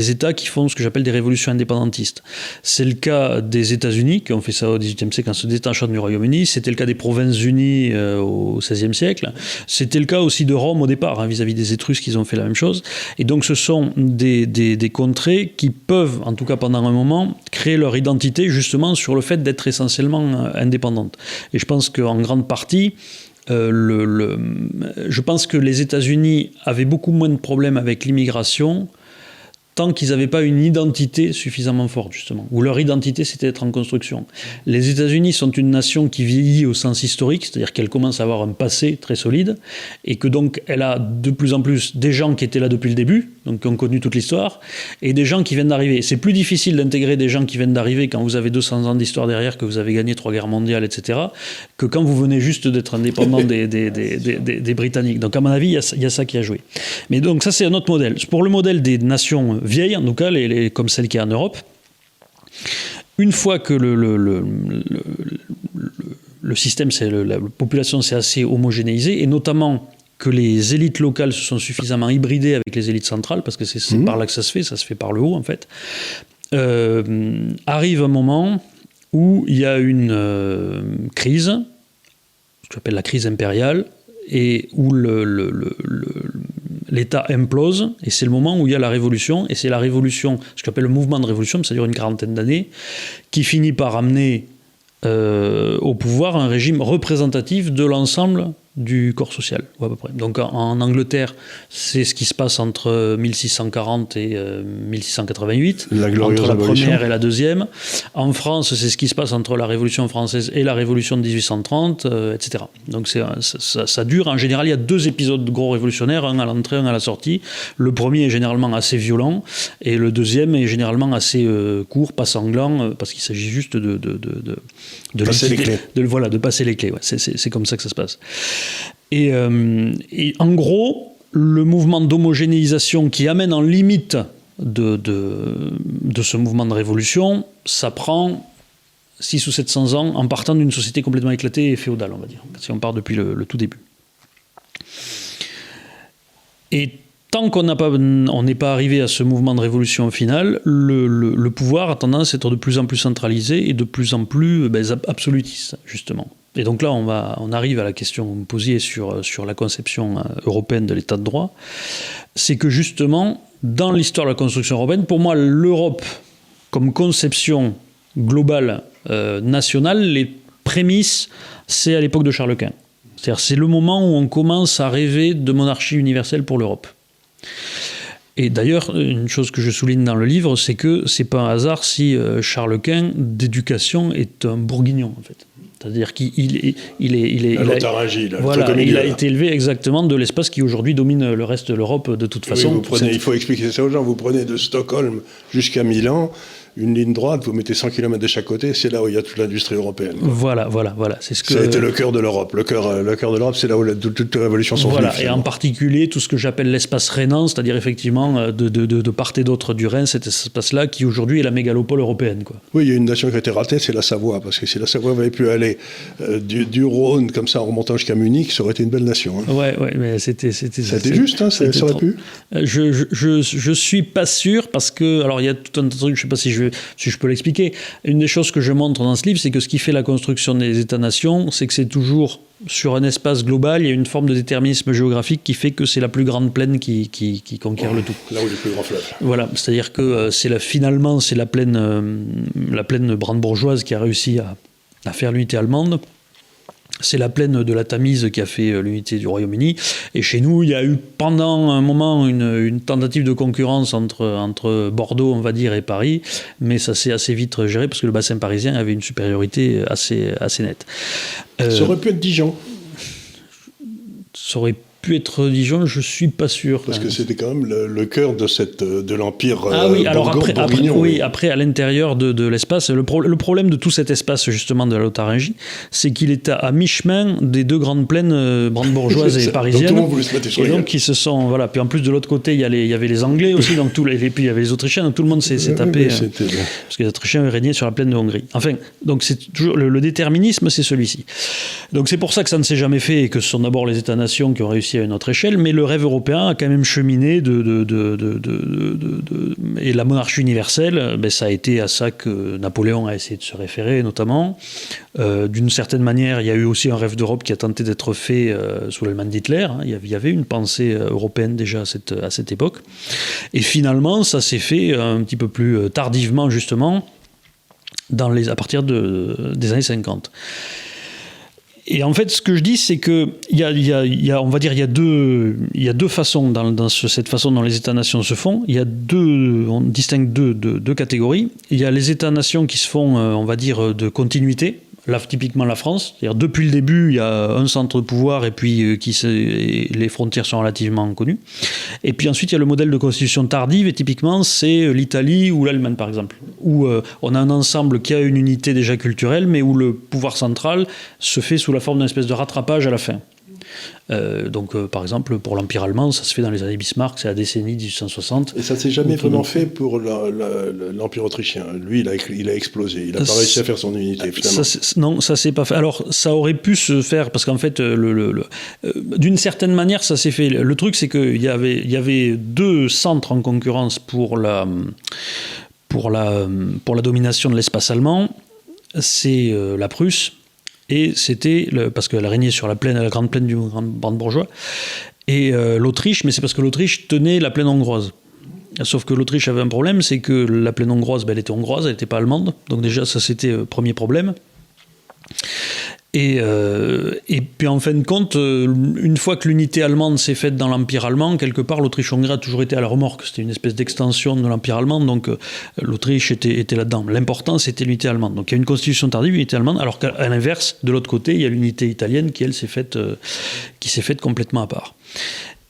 États qui font ce que j'appelle des révolutions indépendantistes. C'est le cas des États-Unis, qui ont fait ça au XVIIIe siècle en se détachant du Royaume-Uni. C'était le cas des Provinces-Unies au XVIe siècle. C'était le cas aussi de Rome au départ, vis-à-vis des Étrusques, ils ont fait la même chose. Et donc ce sont des contrées qui peuvent, en tout cas pendant un moment, créer leur identité justement sur le fait d'être essentiellement indépendantes. Et je pense qu'en grande partie, je pense que les États-Unis avaient beaucoup moins de problèmes avec l'immigration tant qu'ils n'avaient pas une identité suffisamment forte, justement. Ou leur identité, c'était d'être en construction. Les États-Unis sont une nation qui vieillit au sens historique, c'est-à-dire qu'elle commence à avoir un passé très solide, et que donc elle a de plus en plus des gens qui étaient là depuis le début, donc qui ont connu toute l'histoire, et des gens qui viennent d'arriver. C'est plus difficile d'intégrer des gens qui viennent d'arriver quand vous avez 200 ans d'histoire derrière, que vous avez gagné 3 guerres mondiales, etc., que quand vous venez juste d'être indépendant des Britanniques. Donc à mon avis, il y a ça qui a joué. Mais donc ça, c'est un autre modèle. Pour le modèle des nations vieilles, en tout cas, comme celle qui est en Europe, une fois que le système, la population s'est assez homogénéisée, et notamment que les élites locales se sont suffisamment hybridées avec les élites centrales, parce que c'est par là que ça se fait par le haut en fait, arrive un moment où il y a une crise, ce que j'appelle la crise impériale, et où l'État implose, et c'est le moment où il y a la révolution, et c'est la révolution, ce que j'appelle le mouvement de révolution, ça dure une 40aine d'années, qui finit par amener au pouvoir un régime représentatif de l'ensemble du corps social, à peu près. Donc en Angleterre, c'est ce qui se passe entre 1640 et 1688, entre la première et la deuxième. En France, c'est ce qui se passe entre la Révolution française et la Révolution de 1830, etc. Donc ça dure. En général, il y a 2 épisodes gros révolutionnaires, un à l'entrée, un à la sortie. Le premier est généralement assez violent, et le deuxième est généralement assez court, pas sanglant, parce qu'il s'agit juste de passer les clés. De passer les clés. Ouais. C'est comme ça que ça se passe. Et en gros, le mouvement d'homogénéisation qui amène en limite de ce mouvement de révolution, ça prend 600 ou 700 ans en partant d'une société complètement éclatée et féodale, on va dire, si on part depuis le tout début. Et tant qu'on n'est pas arrivé à ce mouvement de révolution final, le pouvoir a tendance à être de plus en plus centralisé et de plus en plus absolutiste, justement. Et donc là, on arrive à la question que vous me posiez sur la conception européenne de l'état de droit. C'est que justement, dans l'histoire de la construction européenne, pour moi, l'Europe, comme conception globale nationale, les prémices, c'est à l'époque de Charles Quint. C'est-à-dire, c'est le moment où on commence à rêver de monarchie universelle pour l'Europe. Et d'ailleurs, une chose que je souligne dans le livre, c'est que c'est pas un hasard si Charles Quint, d'éducation, est un bourguignon, en fait. C'est-à-dire qu'il a été élevé exactement de l'espace qui aujourd'hui domine le reste de l'Europe de toute façon. Oui, il faut expliquer ça aux gens. Vous prenez de Stockholm jusqu'à Milan, une ligne droite, vous mettez 100 km de chaque côté, c'est là où il y a toute l'industrie européenne. Voilà. C'est ce que... Ça a été le cœur de l'Europe. Le cœur de l'Europe, c'est là où toutes les révolutions sont venues. Et en particulier, tout ce que j'appelle l'espace rhénan, c'est-à-dire effectivement de part et d'autre du Rhin, cet espace-là qui aujourd'hui est la mégalopole européenne. Quoi. Oui, il y a une nation qui a été ratée, c'est la Savoie. Parce que si la Savoie avait pu aller du Rhône, comme ça, en remontant jusqu'à Munich, ça aurait été une belle nation. Hein. Ouais, mais c'était juste, hein, ça aurait pu. Je suis pas sûr, parce que, alors il y a tout un truc, je sais pas si je peux l'expliquer. Une des choses que je montre dans ce livre, c'est que ce qui fait la construction des États-nations, c'est que c'est toujours sur un espace global, il y a une forme de déterminisme géographique qui fait que c'est la plus grande plaine qui conquiert le tout. Là où il y a le plus grand fleuve. Voilà, c'est-à-dire que finalement, c'est la plaine brandebourgeoise qui a réussi à faire l'unité allemande. C'est la plaine de la Tamise qui a fait l'unité du Royaume-Uni. Et chez nous, il y a eu pendant un moment une tentative de concurrence entre Bordeaux, on va dire, et Paris. Mais ça s'est assez vite géré parce que le bassin parisien avait une supériorité assez nette. Ça aurait pu être Dijon. Ça aurait pu être Dijon, je suis pas sûr. Parce que c'était quand même le cœur de l'empire bourguignon. Après, à l'intérieur de l'espace, le problème de tout cet espace, justement, de la Lotharingie, c'est qu'il était à mi-chemin des 2 grandes plaines brandebourgeoises et parisiennes. Donc, tout le monde voulait se mettre sur les donc, ils se sont... Voilà. Puis en plus, de l'autre côté, il y avait les Anglais aussi, donc et puis il y avait les Autrichiens, donc tout le monde s'est tapé. Parce que les Autrichiens régnaient sur la plaine de Hongrie. Enfin, donc c'est toujours le déterminisme, c'est celui-ci. Donc c'est pour ça que ça ne s'est jamais fait et que ce sont d'abord les États-nations qui ont réussi à une autre échelle, mais le rêve européen a quand même cheminé et la monarchie universelle, ça a été à ça que Napoléon a essayé de se référer, notamment. D'une certaine manière, il y a eu aussi un rêve d'Europe qui a tenté d'être fait sous l'Allemagne d'Hitler. Hein. Il y avait une pensée européenne déjà à cette époque. Et finalement, ça s'est fait un petit peu plus tardivement, justement, à partir des années 50. Et en fait, ce que je dis, c'est que il y a deux façons dans cette façon dont les États-nations se font. On distingue deux catégories. Il y a les États-nations qui se font, on va dire, de continuité. Là, typiquement la France, c'est-à-dire depuis le début, il y a un centre de pouvoir et puis les frontières sont relativement connues. Et puis ensuite, il y a le modèle de constitution tardive et typiquement, c'est l'Italie ou l'Allemagne, par exemple, où on a un ensemble qui a une unité déjà culturelle, mais où le pouvoir central se fait sous la forme d'une espèce de rattrapage à la fin. Par exemple, pour l'Empire allemand, ça se fait dans les années Bismarck, c'est la décennie 1860. Et ça ne s'est jamais vraiment fait pour l'Empire autrichien. Lui, il a explosé. Il n'a pas réussi à faire son unité, finalement. Non, ça ne s'est pas fait. Alors, ça aurait pu se faire, parce qu'en fait, d'une certaine manière, ça s'est fait. Le truc, c'est qu'il y avait 2 centres en concurrence pour la domination de l'espace allemand. C'est la Prusse. Et c'était, parce qu'elle régnait sur la grande plaine du brandebourgeois, et l'Autriche, mais c'est parce que l'Autriche tenait la plaine hongroise. Sauf que l'Autriche avait un problème, c'est que la plaine hongroise, elle était hongroise, elle n'était pas allemande, donc déjà ça c'était premier problème. Et puis en fin de compte, une fois que l'unité allemande s'est faite dans l'Empire allemand, quelque part l'Autriche-Hongrie a toujours été à la remorque. C'était une espèce d'extension de l'Empire allemand, donc l'Autriche était là-dedans. L'important c'était l'unité allemande. Donc il y a une constitution tardive, une unité allemande, alors qu'à l'inverse, de l'autre côté, il y a l'unité italienne qui, elle, s'est faite complètement à part.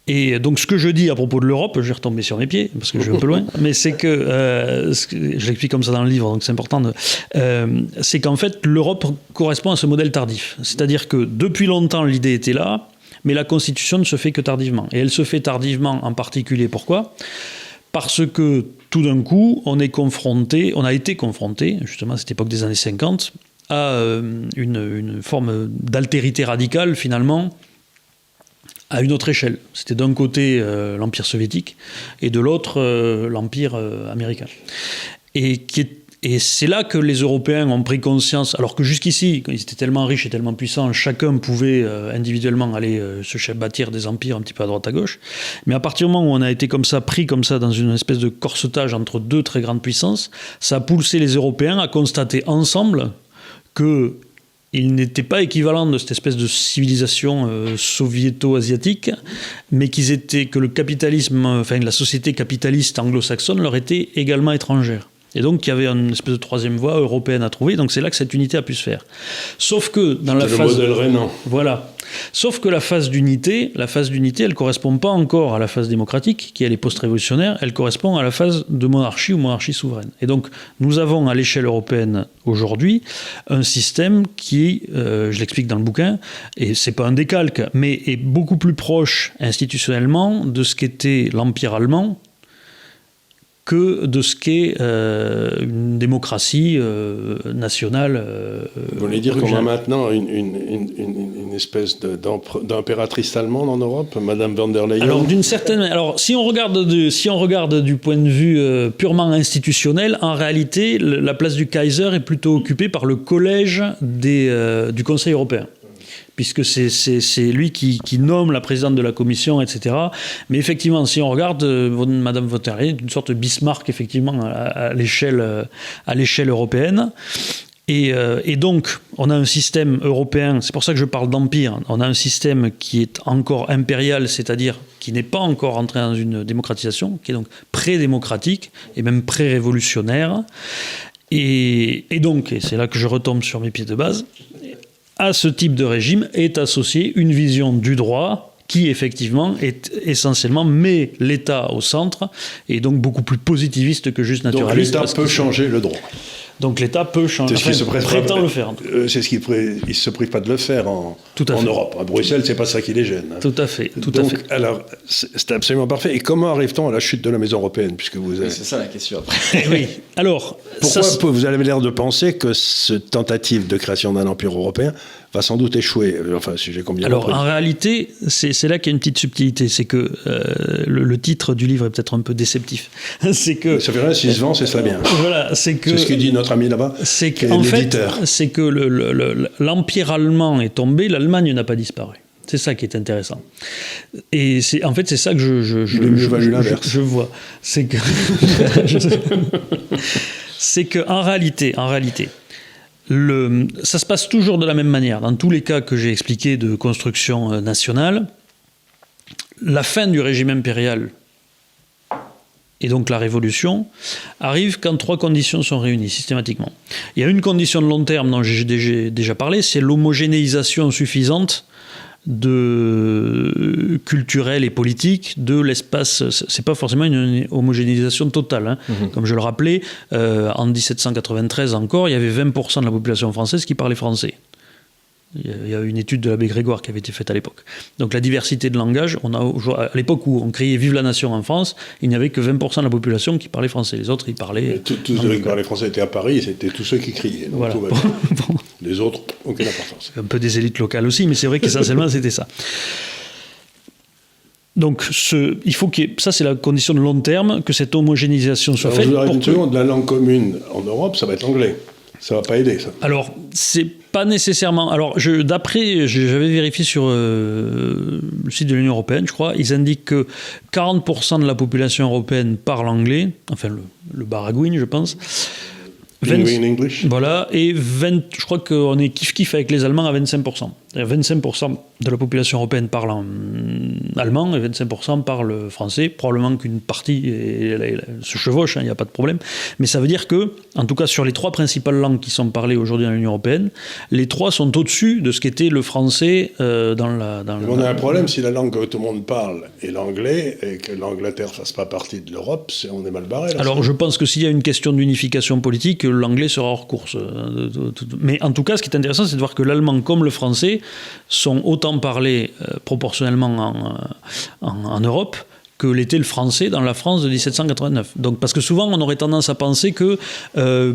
Et donc ce que je dis à propos de l'Europe, je vais retomber sur mes pieds, parce que je vais un peu loin, mais c'est que, je l'explique comme ça dans le livre, donc c'est important, c'est qu'en fait l'Europe correspond à ce modèle tardif. C'est-à-dire que depuis longtemps l'idée était là, mais la Constitution ne se fait que tardivement. Et elle se fait tardivement en particulier, pourquoi ? Parce que tout d'un coup, on a été confronté, justement à cette époque des années 50, à une forme d'altérité radicale finalement, à une autre échelle. C'était d'un côté l'Empire soviétique et de l'autre l'Empire américain. Et c'est là que les Européens ont pris conscience, alors que jusqu'ici, quand ils étaient tellement riches et tellement puissants, chacun pouvait individuellement aller se bâtir des empires un petit peu à droite à gauche. Mais à partir du moment où on a été pris comme ça dans une espèce de corsetage entre deux très grandes puissances, ça a poussé les Européens à constater ensemble qu'ils n'étaient pas équivalents de cette espèce de civilisation soviéto-asiatique, mais que le capitalisme, la société capitaliste anglo-saxonne leur était également étrangère. Et donc, il y avait une espèce de troisième voie européenne à trouver. Donc, c'est là que cette unité a pu se faire. Sauf que dans la phase... le modèle rhénan. Voilà. Sauf que la phase d'unité, elle ne correspond pas encore à la phase démocratique, qui elle est post-révolutionnaire, elle correspond à la phase de monarchie ou monarchie souveraine. Et donc, nous avons à l'échelle européenne aujourd'hui un système qui, je l'explique dans le bouquin, et c'est pas un décalque, mais est beaucoup plus proche institutionnellement de ce qu'était l'Empire allemand, que de ce qu'est une démocratie nationale. Vous voulez dire qu'on a maintenant une espèce d'impératrice allemande en Europe, Madame von der Leyen ? Alors, si on regarde du point de vue purement institutionnel, en réalité, la place du Kaiser est plutôt occupée par le collège du Conseil européen, puisque c'est lui qui nomme la présidente de la commission, etc. Mais effectivement, si on regarde, Madame von der Leyen est une sorte de Bismarck, effectivement, à l'échelle européenne. Et donc, on a un système européen, c'est pour ça que je parle d'empire, on a un système qui est encore impérial, c'est-à-dire qui n'est pas encore entré dans une démocratisation, qui est donc pré-démocratique et même pré-révolutionnaire. Et donc, et c'est là que je retombe sur mes pieds de base, à ce type de régime est associée une vision du droit qui, effectivement, est essentiellement met l'État au centre et donc beaucoup plus positiviste que juste naturaliste. Donc l'État peut changer le droit. Donc l'État peut changer, prétend le faire. C'est ce qu'il ne se prive pas de le faire en Europe. À Bruxelles, c'est pas ça qui les gêne. Tout à fait. Alors, c'est absolument parfait. Et comment arrive-t-on à la chute de la maison européenne, puisque vous avez... C'est ça la question après. Oui. Alors, pourquoi vous avez l'air de penser que cette tentative de création d'un empire européen va sans doute échouer. Enfin, si j'ai combien Alors, en réalité, c'est là qu'il y a une petite subtilité. C'est que le titre du livre est peut-être un peu déceptif. C'est que... Ça fait rien, s'il se vend, c'est ça bien. Voilà, c'est ce que dit notre ami là-bas, c'est qu'en fait, c'est que l'Empire allemand est tombé, l'Allemagne n'a pas disparu. C'est ça qui est intéressant. Et c'est ça que je vois. C'est que... c'est qu'en réalité... ça se passe toujours de la même manière. Dans tous les cas que j'ai expliqués de construction nationale, la fin du régime impérial et donc la révolution arrive quand trois conditions sont réunies systématiquement. Il y a une condition de long terme dont j'ai déjà parlé, c'est l'homogénéisation suffisante culturelle et politique de l'espace. C'est pas forcément une homogénéisation totale. Hein. Comme je le rappelais, en 1793 encore, il y avait 20% de la population française qui parlait français. Il y a une étude de l'abbé Grégoire qui avait été faite à l'époque. Donc la diversité de langage, à l'époque où on criait « Vive la nation » en France, il n'y avait que 20% de la population qui parlait français. Les autres, ils parlaient... Tous ceux qui parlaient français étaient à Paris, c'était tous ceux qui criaient. Donc voilà. Les autres, aucune importance. Un peu des élites locales aussi, mais c'est vrai qu'essentiellement, c'était ça. Donc, il faut ça c'est la condition de long terme, que cette homogénéisation soit faite. Vous aurez une seconde, la langue commune en Europe, ça va être l'anglais. Ça ne va pas aider, ça. Alors, c'est pas nécessairement... Alors, j'avais vérifié sur le site de l'Union européenne, je crois, ils indiquent que 40% de la population européenne parle anglais, enfin le baragouine, je pense. in English. Voilà, et je crois qu'on est kiff-kiff avec les Allemands à 25%. 25% de la population européenne parle en allemand et 25% parle français. Probablement qu'une partie se chevauche, il n'y a pas de problème. Mais ça veut dire que, en tout cas sur les 3 principales langues qui sont parlées aujourd'hui dans l'Union européenne, les 3 sont au-dessus de ce qu'était le français on a un problème, si la langue que tout le monde parle est l'anglais et que l'Angleterre ne fasse pas partie de l'Europe, on est mal barré. Là, alors je pense que s'il y a une question d'unification politique, l'anglais sera hors course. Mais en tout cas, ce qui est intéressant, c'est de voir que l'allemand comme le français sont autant parlés proportionnellement en Europe que l'était le français dans la France de 1789. Donc, parce que souvent, on aurait tendance à penser que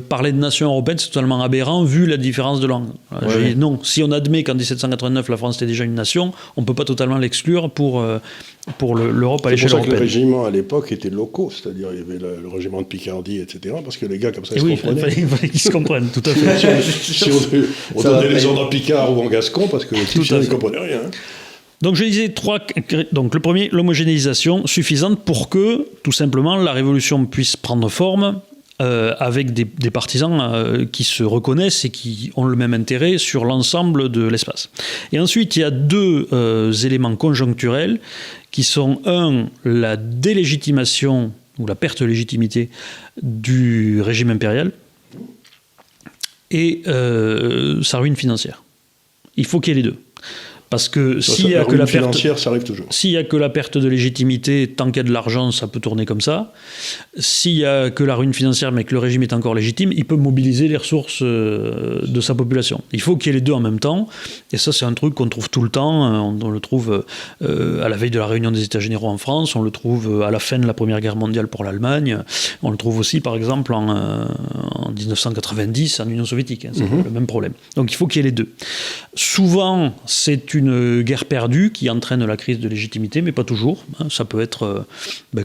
parler de nation européenne, c'est totalement aberrant vu la différence de langue. Ouais. Non, si on admet qu'en 1789, la France était déjà une nation, on ne peut pas totalement l'exclure pour l'Europe à l'échelle européenne. C'est pour ça que les régiments à l'époque étaient locaux, c'est-à-dire il y avait le régiment de Picardie, etc., parce que les gars comme ça, ils se comprenaient. Il fallait qu'ils se comprennent, tout à fait. Si on donnait les ordres en picard ou en gascon, parce que les Égyptiens ne comprenaient rien. Donc je disais 3. Donc le premier, l'homogénéisation suffisante pour que, tout simplement, la révolution puisse prendre forme avec des partisans qui se reconnaissent et qui ont le même intérêt sur l'ensemble de l'espace. Et ensuite, il y a 2 éléments conjoncturels qui sont, la délégitimation ou la perte de légitimité du régime impérial et sa ruine financière. Il faut qu'il y ait les 2. Parce que s'il y a que la perte financière, ça arrive toujours. S'il y a que la perte de légitimité, tant qu'il y a de l'argent, ça peut tourner comme ça. S'il y a que la ruine financière, mais que le régime est encore légitime, il peut mobiliser les ressources de sa population. Il faut qu'il y ait les 2 en même temps. Et ça, c'est un truc qu'on trouve tout le temps. On le trouve à la veille de la réunion des États généraux en France. On le trouve à la fin de la Première Guerre mondiale pour l'Allemagne. On le trouve aussi, par exemple, en 1990 en Union soviétique. C'est le même problème. Donc il faut qu'il y ait les 2. Souvent, c'est une guerre perdue qui entraîne la crise de légitimité, mais pas toujours. Ça peut être,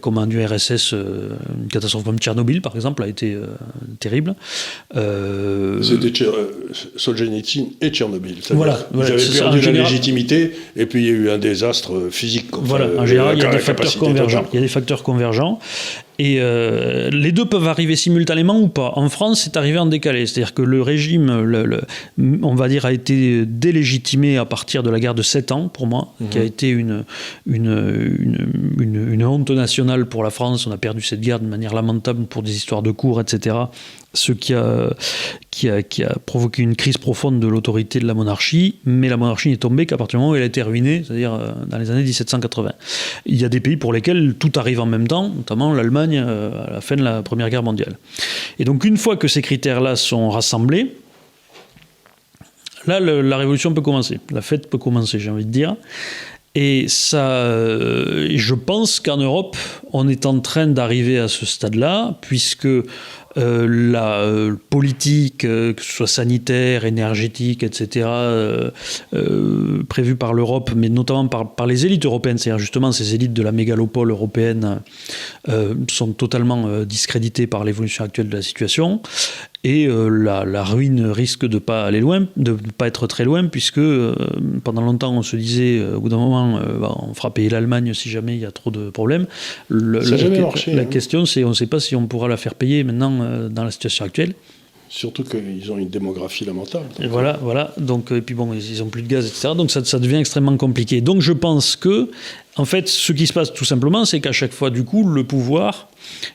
comme en URSS, une catastrophe comme Tchernobyl, par exemple, a été terrible. C'était Solzhenitsyn et Tchernobyl. Voilà, ils avaient perdu la légitimité, et puis il y a eu un désastre physique. Voilà, en général, il y a des facteurs convergents. Il y a des facteurs convergents. Et les 2 peuvent arriver simultanément ou pas. En France, c'est arrivé en décalé. C'est-à-dire que le régime, on va dire, a été délégitimé à partir de la guerre de 7 ans, pour moi, qui a été une honte nationale pour la France. On a perdu cette guerre de manière lamentable pour des histoires de cours, etc. Ce qui a provoqué une crise profonde de l'autorité de la monarchie, mais la monarchie n'est tombée qu'à partir du moment où elle a été ruinée, c'est-à-dire dans les années 1780. Il y a des pays pour lesquels tout arrive en même temps, notamment l'Allemagne à la fin de la Première Guerre mondiale. Et donc une fois que ces critères-là sont rassemblés, là la révolution peut commencer, la fête peut commencer, j'ai envie de dire. Et ça, je pense qu'en Europe, on est en train d'arriver à ce stade-là, puisque la politique, que ce soit sanitaire, énergétique, etc., prévue par l'Europe, mais notamment par les élites européennes, c'est-à-dire justement ces élites de la mégalopole européenne, sont totalement discréditées par l'évolution actuelle de la situation. Et la ruine risque de pas aller loin, de pas être très loin, puisque pendant longtemps on se disait, au bout d'un moment, on fera payer l'Allemagne si jamais il y a trop de problèmes. La question, c'est on ne sait pas si on pourra la faire payer maintenant dans la situation actuelle. Surtout qu'ils ont une démographie lamentable. Et voilà. Donc, et puis bon, ils n'ont plus de gaz, etc. Donc ça devient extrêmement compliqué. Donc je pense que, en fait, ce qui se passe tout simplement, c'est qu'à chaque fois, du coup, le pouvoir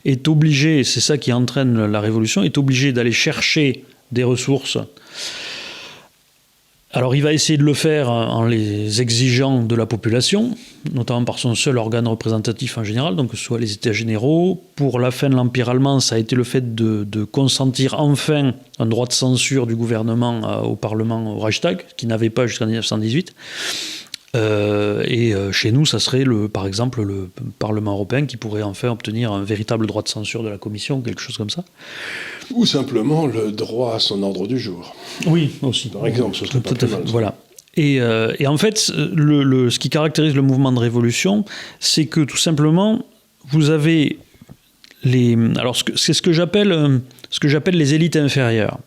est obligé, c'est ça qui entraîne la révolution, est obligé d'aller chercher des ressources. Alors il va essayer de le faire en les exigeant de la population, notamment par son seul organe représentatif en général, donc que ce soit les États généraux. Pour la fin de l'Empire allemand, ça a été le fait de consentir enfin un droit de censure du gouvernement au Parlement, au Reichstag, qui n'avait pas jusqu'en 1918. Chez nous, ça serait par exemple le Parlement européen qui pourrait enfin obtenir un véritable droit de censure de la Commission, quelque chose comme ça. Ou simplement le droit à son ordre du jour. Oui, aussi. Par exemple, ce serait pas plus mal. Voilà. Et en fait, ce qui caractérise le mouvement de révolution, c'est que tout simplement, vous avez c'est ce que j'appelle les élites inférieures.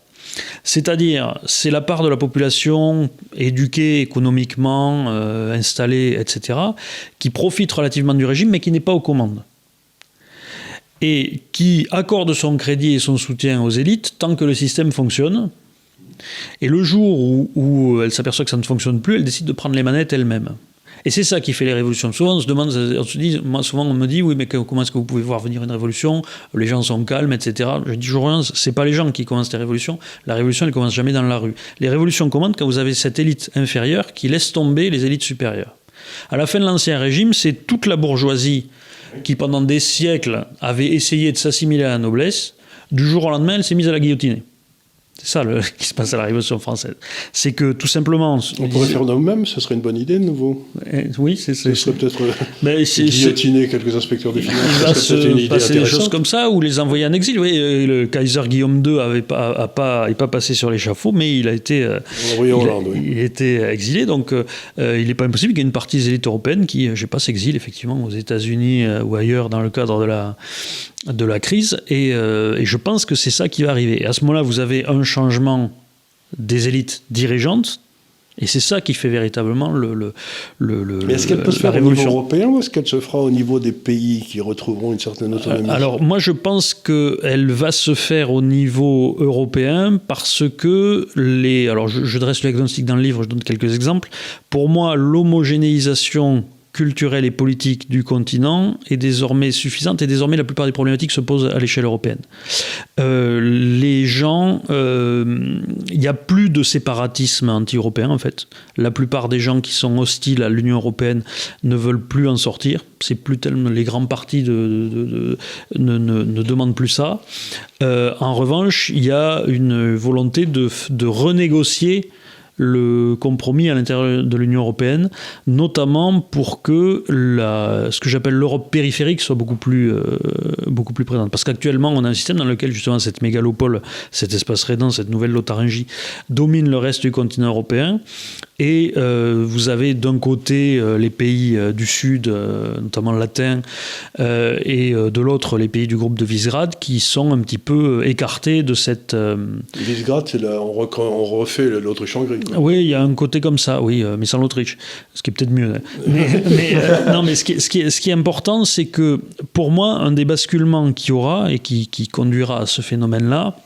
C'est-à-dire, c'est la part de la population éduquée économiquement, installée, etc., qui profite relativement du régime, mais qui n'est pas aux commandes. et qui accorde son crédit et son soutien aux élites tant que le système fonctionne. Et le jour où elle s'aperçoit que ça ne fonctionne plus, elle décide de prendre les manettes elle-même. Et c'est ça qui fait les révolutions. Souvent, souvent on me dit, oui, mais comment est-ce que vous pouvez voir venir une révolution? Les gens sont calmes, etc. Je dis toujours, c'est pas les gens qui commencent les révolutions. La révolution, elle commence jamais dans la rue. Les révolutions commencent quand vous avez cette élite inférieure qui laisse tomber les élites supérieures. À la fin de l'Ancien Régime, c'est toute la bourgeoisie qui, pendant des siècles, avait essayé de s'assimiler à la noblesse. Du jour au lendemain, elle s'est mise à la guillotiner. C'est ça qui se passe à la Révolution française. C'est que tout simplement... On pourrait faire nous-mêmes, ce serait une bonne idée de nouveau. Oui, ce serait peut-être guillotiner quelques inspecteurs des finances. Il va se passer des choses comme ça, ou les envoyer en exil. Oui, le Kaiser Guillaume II n'est pas passé sur l'échafaud, mais il a été... il était exilé, donc il n'est pas impossible qu'il y ait une partie des élites européennes qui, je ne sais pas, s'exile effectivement aux États-Unis ou ailleurs dans le cadre de la crise, et je pense que c'est ça qui va arriver. Et à ce moment-là, vous avez un changement des élites dirigeantes, et c'est ça qui fait véritablement Mais est-ce qu'elle peut se faire au niveau européen, ou est-ce qu'elle se fera au niveau des pays qui retrouveront une certaine autonomie? Alors, moi, je pense qu'elle va se faire au niveau européen parce que alors je dresse le diagnostic dans le livre, je donne quelques exemples. Pour moi, l'homogénéisation culturelle et politique du continent est désormais suffisante, et désormais la plupart des problématiques se posent à l'échelle européenne. Les gens, il n'y a plus de séparatisme anti-européen en fait. La plupart des gens qui sont hostiles à l'Union européenne ne veulent plus en sortir. C'est plus tellement, les grands partis ne demandent plus ça. En revanche, il y a une volonté de renégocier le compromis à l'intérieur de l'Union européenne, notamment pour que ce que j'appelle l'Europe périphérique soit beaucoup plus présente. Parce qu'actuellement, on a un système dans lequel justement cette mégalopole, cet espace rhénan, cette nouvelle Lotharingie, domine le reste du continent européen. Et vous avez d'un côté les pays du Sud, notamment latins, et de l'autre les pays du groupe de Visegrad, qui sont un petit peu écartés de cette... Visegrad, c'est on refait l'Autriche-Hongrie. Oui, il y a un côté comme ça, oui, mais sans l'Autriche, ce qui est peut-être mieux. Non, mais ce qui est important, c'est que pour moi, un des basculements qu'il y aura et qui conduira à ce phénomène-là,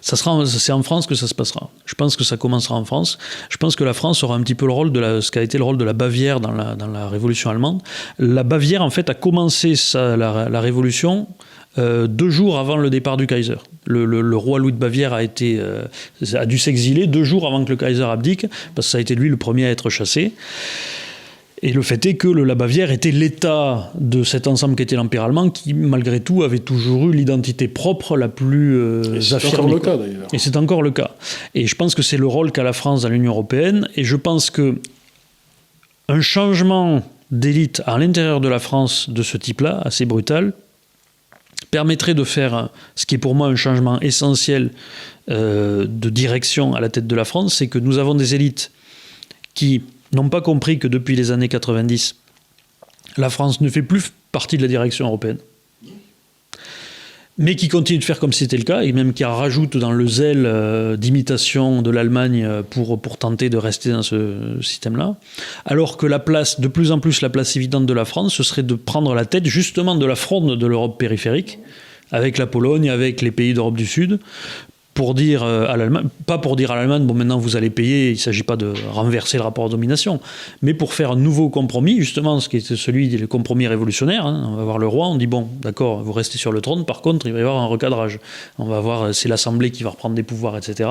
c'est en France que ça se passera. Je pense que ça commencera en France. Je pense que la France aura un petit peu le rôle ce qu'a été le rôle de la Bavière dans la Révolution allemande. La Bavière, en fait, a commencé la Révolution 2 jours avant le départ du Kaiser. Le roi Louis de Bavière a dû s'exiler 2 jours avant que le Kaiser abdique, parce que ça a été lui le premier à être chassé. Et le fait est que la Bavière était l'état de cet ensemble qui était l'Empire allemand, qui, malgré tout, avait toujours eu l'identité propre la plus affirmée. C'est encore le cas, d'ailleurs. Et c'est encore le cas. Et je pense que c'est le rôle qu'a la France dans l'Union européenne. Et je pense qu'un changement d'élite à l'intérieur de la France de ce type-là, assez brutal, permettrait de faire ce qui est pour moi un changement essentiel de direction à la tête de la France, c'est que nous avons des élites qui n'ont pas compris que depuis les années 90, la France ne fait plus partie de la direction européenne, mais qui continuent de faire comme c'était le cas, et même qui en rajoutent dans le zèle d'imitation de l'Allemagne pour tenter de rester dans ce système-là, alors que de plus en plus la place évidente de la France, ce serait de prendre la tête justement de la fronde de l'Europe périphérique, avec la Pologne, avec les pays d'Europe du Sud, pour dire à l'Allemagne, pas pour dire à l'Allemagne, bon maintenant vous allez payer, il ne s'agit pas de renverser le rapport de domination, mais pour faire un nouveau compromis, justement, ce qui est celui des compromis révolutionnaires. On va voir le roi, on dit bon, d'accord, vous restez sur le trône, par contre il va y avoir un recadrage. On va voir, c'est l'Assemblée qui va reprendre des pouvoirs, etc.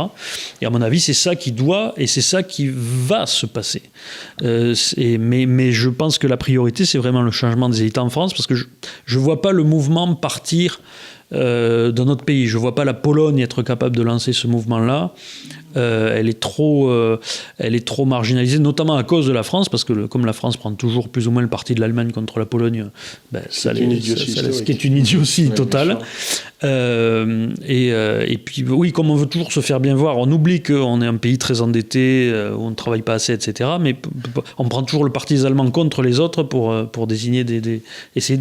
Et à mon avis, c'est ça qui doit, et c'est ça qui va se passer. Mais je pense que la priorité, c'est vraiment le changement des élites en France, parce que je ne vois pas le mouvement partir dans notre pays. Je ne vois pas la Pologne être capable de lancer ce mouvement-là. Elle est trop marginalisée, notamment à cause de la France, parce que comme la France prend toujours plus ou moins le parti de l'Allemagne contre la Pologne, ce qui est une idiotie totale. Et puis, oui, comme on veut toujours se faire bien voir, on oublie qu'on est un pays très endetté, où on ne travaille pas assez, etc. Mais on prend toujours le parti des Allemands contre les autres pour essayer de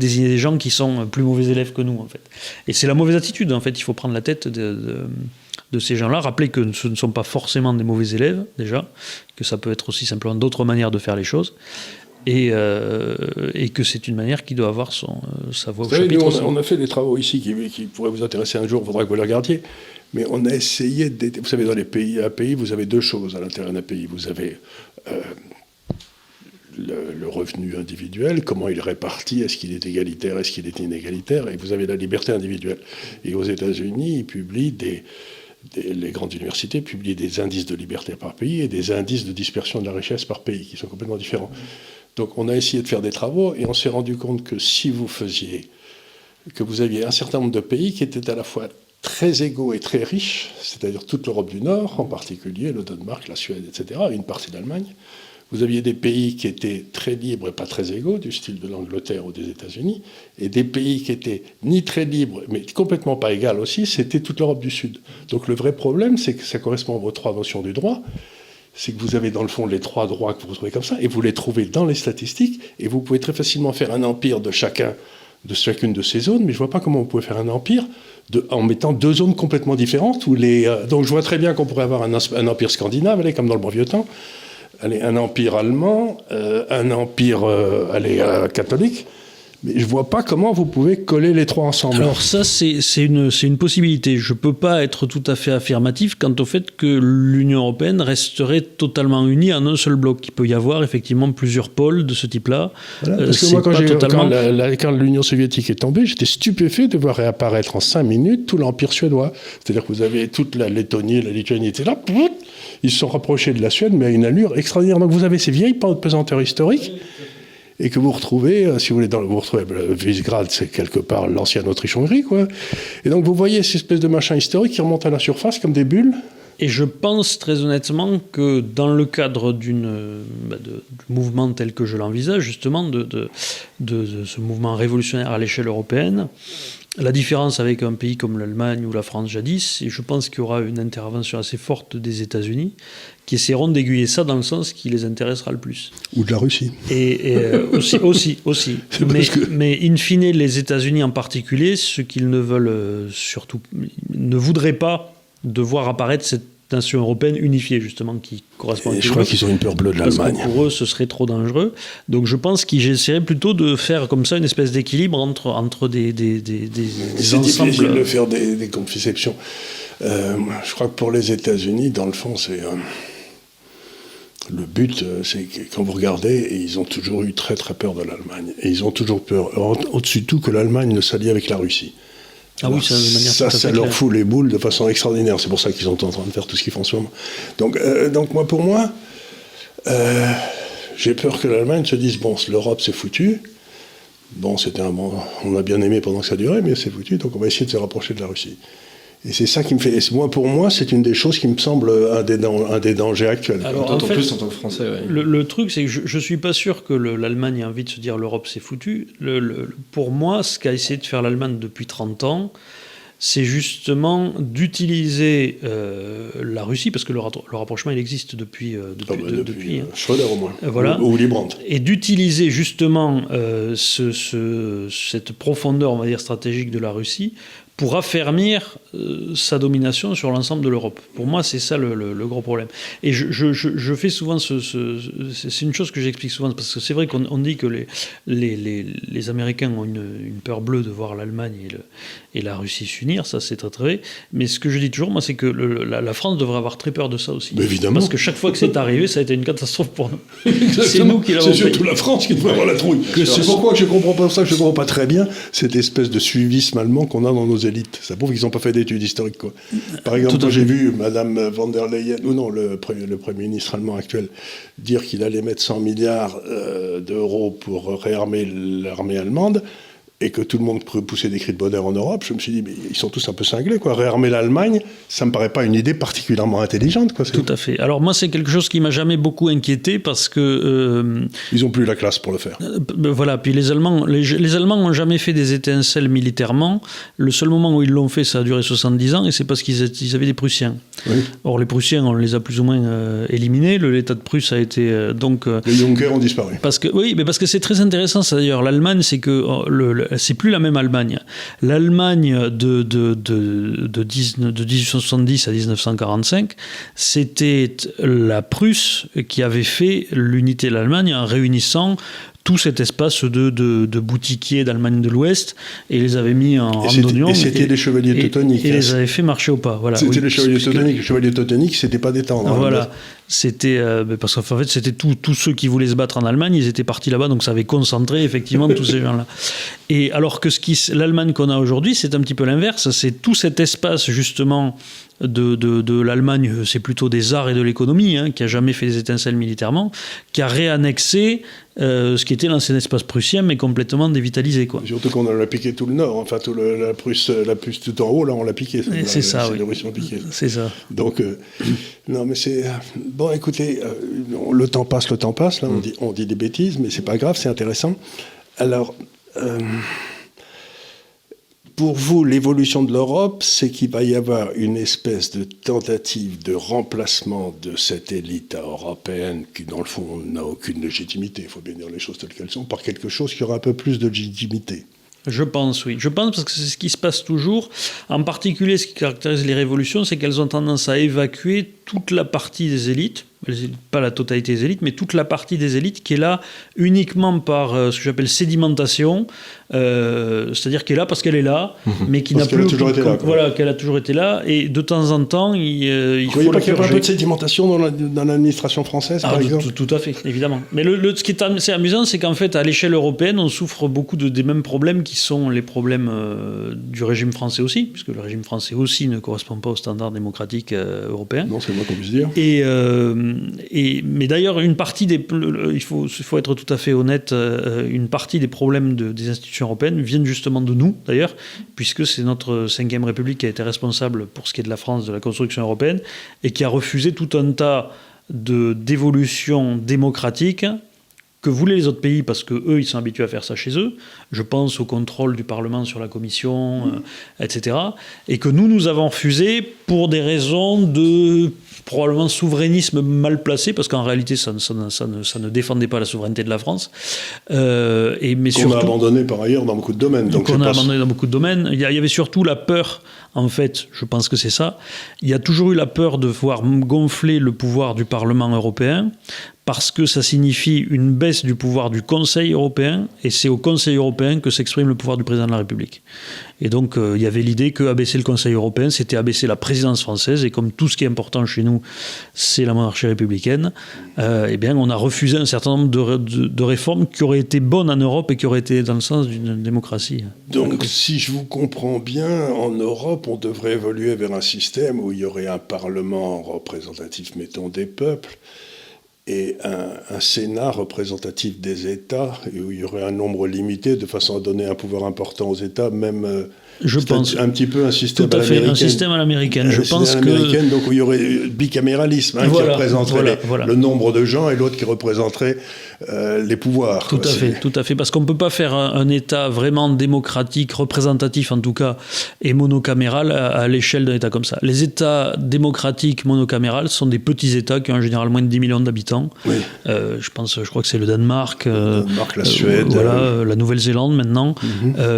désigner des gens qui sont plus mauvais élèves que nous, en fait. Et c'est la mauvaise attitude, en fait. Il faut prendre la tête de ces gens-là, rappeler que ce ne sont pas forcément des mauvais élèves, déjà, que ça peut être aussi simplement d'autres manières de faire les choses. et que c'est une manière qui doit avoir sa voix au savez, chapitre. Nous, on a fait des travaux ici qui pourraient vous intéresser un jour, il faudra que vous les regardiez. Mais on a essayé vous savez, dans les pays, vous avez deux choses à l'intérieur d'un pays. Vous avez le revenu individuel, comment il est réparti, est-ce qu'il est égalitaire, est-ce qu'il est inégalitaire, et vous avez la liberté individuelle. Et aux États-Unis, ils publient les grandes universités publient des indices de liberté par pays et des indices de dispersion de la richesse par pays, qui sont complètement différents. Donc on a essayé de faire des travaux, et on s'est rendu compte que si vous aviez un certain nombre de pays qui étaient à la fois très égaux et très riches, c'est-à-dire toute l'Europe du Nord, en particulier le Danemark, la Suède, etc., et une partie d'Allemagne. Vous aviez des pays qui étaient très libres et pas très égaux, du style de l'Angleterre ou des États-Unis, et des pays qui étaient ni très libres, mais complètement pas égaux aussi, c'était toute l'Europe du Sud. Donc le vrai problème, c'est que ça correspond à vos trois notions du droit, c'est que vous avez dans le fond les trois droits que vous retrouvez comme ça, et vous les trouvez dans les statistiques, et vous pouvez très facilement faire un empire de chacune de ces zones, mais je ne vois pas comment vous pouvez faire un empire en mettant deux zones complètement différentes. Donc je vois très bien qu'on pourrait avoir un empire scandinave, comme dans le bon vieux temps, un empire allemand, un empire catholique, mais je ne vois pas comment vous pouvez coller les trois ensemble. Alors ça, c'est une possibilité. Je ne peux pas être tout à fait affirmatif quant au fait que l'Union européenne resterait totalement unie en un seul bloc. Il peut y avoir effectivement plusieurs pôles de ce type-là. Voilà, parce que moi, quand l'Union soviétique est tombée, j'étais stupéfait de voir réapparaître en 5 minutes tout l'empire suédois. C'est-à-dire que vous avez toute la Lettonie, la Lituanie étaient là. Ils se sont rapprochés de la Suède, mais à une allure extraordinaire. Donc vous avez ces vieilles pesanteurs historiques, et que vous retrouvez, si vous voulez, vous retrouvez Visegrad, c'est quelque part l'ancienne Autriche-Hongrie, quoi. Et donc vous voyez ces espèces de machins historiques qui remontent à la surface comme des bulles. Et je pense très honnêtement que dans le cadre du mouvement tel que je l'envisage, justement, de ce mouvement révolutionnaire à l'échelle européenne, la différence avec un pays comme l'Allemagne ou la France jadis, et je pense qu'il y aura une intervention assez forte des États-Unis qui essaieront d'aiguiller ça dans le sens qui les intéressera le plus. Ou de la Russie. Et aussi. Mais in fine, les États-Unis en particulier, ce qu'ils ne veulent surtout, ne voudraient pas de voir apparaître cette nation européenne unifiée, justement, qui correspond à... Je crois qu'ils ont une peur bleue de l'Allemagne. Parce que pour eux, ce serait trop dangereux. Donc je pense qu'ils essaieraient plutôt de faire comme ça une espèce d'équilibre entre des c'est ensembles... C'est difficile de faire des conceptions. Je crois que pour les États-Unis, dans le fond, c'est... le but, c'est que quand vous regardez, ils ont toujours eu très très peur de l'Allemagne. Et ils ont toujours peur, au-dessus de tout, que l'Allemagne ne s'allie avec la Russie. Ah oui, ça leur fout les boules de façon extraordinaire. C'est pour ça qu'ils sont en train de faire tout ce qu'ils font en ce moment. Donc pour moi, j'ai peur que l'Allemagne se dise, bon, l'Europe c'est foutu. Bon, on a bien aimé pendant que ça durait, mais c'est foutu, donc on va essayer de se rapprocher de la Russie. Et c'est ça qui me fait... Pour moi, c'est une des choses qui me semble un des dangers actuels. Alors, en plus, en tant que Français, ouais. Le truc, c'est que je ne suis pas sûr que l'Allemagne ait envie de se dire l'Europe, c'est foutu. Pour moi, ce qu'a essayé de faire l'Allemagne depuis 30 ans, c'est justement d'utiliser la Russie, parce que le rapprochement, il existe depuis Schröder, au moins. Voilà. Ou Willy Brandt. Et d'utiliser justement cette profondeur, on va dire, stratégique de la Russie pour affermir sa domination sur l'ensemble de l'Europe. Pour moi, c'est ça le gros problème. Et je fais souvent c'est une chose que j'explique souvent, parce que c'est vrai qu'on dit que les Américains ont une peur bleue de voir l'Allemagne et la Russie s'unir, ça c'est très très vrai. Mais ce que je dis toujours, moi, c'est que la France devrait avoir très peur de ça aussi. Mais évidemment. Parce que chaque fois que c'est arrivé, ça a été une catastrophe pour nous. C'est nous qui l'avons fait. C'est surtout la France qui devrait avoir la trouille. C'est pourquoi je ne comprends pas ça, que je ne comprends pas très bien cette espèce de suivisme allemand qu'on a dans nos élites. Ça prouve qu'ils n'ont pas fait d'études historiques, quoi. Par exemple, quand j'ai vu Madame von der Leyen, ou non, le Premier ministre allemand actuel, dire qu'il allait mettre 100 milliards d'euros pour réarmer l'armée allemande, et que tout le monde poussait des cris de bonheur en Europe, je me suis dit, mais ils sont tous un peu cinglés, quoi. Réarmer l'Allemagne, ça me paraît pas une idée particulièrement intelligente, quoi. Tout à fait. Alors moi, c'est quelque chose qui m'a jamais beaucoup inquiété, parce que... ils ont plus la classe pour le faire. Voilà, puis les Allemands n'ont jamais fait des étincelles militairement. Le seul moment où ils l'ont fait, ça a duré 70 ans, et c'est parce qu'ils avaient des Prussiens. Oui. Or, les Prussiens, on les a plus ou moins éliminés. L'État de Prusse a été... les Junkers ont disparu. Parce que c'est très intéressant, ça, d'ailleurs. L'Allemagne, c'est que... c'est plus la même Allemagne. L'Allemagne de 1870 à 1945, c'était la Prusse qui avait fait l'unité de l'Allemagne en réunissant tout cet espace de boutiquiers d'Allemagne de l'Ouest et les avait mis en randonnion. Et c'était les chevaliers teutoniques. Et les avait fait marcher au pas. Voilà. C'était les chevaliers teutoniques. Les chevaliers teutoniques, c'était pas des tendres. Voilà. C'était parce qu'en fait c'était tous ceux qui voulaient se battre en Allemagne, ils étaient partis là-bas, donc ça avait concentré effectivement tous ces gens-là. Et alors que l'Allemagne qu'on a aujourd'hui, c'est un petit peu l'inverse. C'est tout cet espace justement de l'Allemagne, c'est plutôt des arts et de l'économie, qui a jamais fait des étincelles militairement, qui a réannexé ce qui était l'ancien espace prussien, mais complètement dévitalisé, quoi. Surtout qu'on a piqué tout le nord, enfin la Prusse tout en haut, là on l'a piqué. C'est ça, oui. Les Russes l'ont piqué. C'est ça. Donc, non mais c'est... Bon, écoutez, le temps passe, là on dit des bêtises, mais c'est pas grave, c'est intéressant. Alors... pour vous, l'évolution de l'Europe, c'est qu'il va y avoir une espèce de tentative de remplacement de cette élite européenne qui, dans le fond, n'a aucune légitimité, il faut bien dire les choses telles qu'elles sont, par quelque chose qui aura un peu plus de légitimité. Je pense, oui. Je pense parce que c'est ce qui se passe toujours. En particulier, ce qui caractérise les révolutions, c'est qu'elles ont tendance à évacuer toute la partie des élites, pas la totalité des élites, mais toute la partie des élites qui est là uniquement par ce que j'appelle sédimentation, c'est-à-dire qu'elle est là parce qu'elle est là, mais qui n'a plus... Voilà, qu'elle a toujours été là, et de temps en temps, il faut la purger. Vous voyez pas qu'il y a un peu de sédimentation dans l'administration française, par exemple ? Tout à fait, évidemment. Mais ce qui est assez amusant, c'est qu'en fait, à l'échelle européenne, on souffre beaucoup des mêmes problèmes qui sont les problèmes du régime français aussi, puisque le régime français aussi ne correspond pas aux standards démocratiques européens. Non, c'est moi qu'on puisse dire. Mais d'ailleurs, une partie il faut être tout à fait honnête, une partie des problèmes des institutions européennes viennent justement de nous, d'ailleurs, puisque c'est notre 5e République qui a été responsable pour ce qui est de la France, de la construction européenne, et qui a refusé tout un tas d'évolutions démocratiques que voulaient les autres pays, parce qu'eux, ils sont habitués à faire ça chez eux. Je pense au contrôle du Parlement sur la Commission, etc. Et que nous avons refusé pour des raisons de probablement souverainisme mal placé, parce qu'en réalité, ça ne défendait pas la souveraineté de la France. Qu'on a abandonné par ailleurs dans beaucoup de domaines. Qu'on a abandonné dans beaucoup de domaines. Il y avait surtout la peur, en fait, je pense que c'est ça. Il y a toujours eu la peur de voir gonfler le pouvoir du Parlement européen, parce que ça signifie une baisse du pouvoir du Conseil européen, et c'est au Conseil européen que s'exprime le pouvoir du président de la République. Et donc, il y avait l'idée qu'abaisser le Conseil européen, c'était abaisser la présidence française, et comme tout ce qui est important chez nous, c'est la monarchie républicaine, eh bien, on a refusé un certain nombre de réformes qui auraient été bonnes en Europe et qui auraient été dans le sens d'une démocratie. Donc, si je vous comprends bien, en Europe, on devrait évoluer vers un système où il y aurait un Parlement représentatif, mettons, des peuples, et un Sénat représentatif des États, et où il y aurait un nombre limité, de façon à donner un pouvoir important aux États, même je pense un petit peu un système tout à fait, un système à l'américaine. Je pense que donc où il y aurait bicaméralisme, qui représenterait le nombre de gens, et l'autre qui représenterait les pouvoirs. Tout à fait, parce qu'on ne peut pas faire un État vraiment démocratique, représentatif en tout cas, et monocaméral à l'échelle d'un État comme ça. Les États démocratiques monocamérales sont des petits États qui ont en général moins de 10 millions d'habitants. Oui. Je crois que c'est le Danemark, la Suède, la Nouvelle-Zélande maintenant.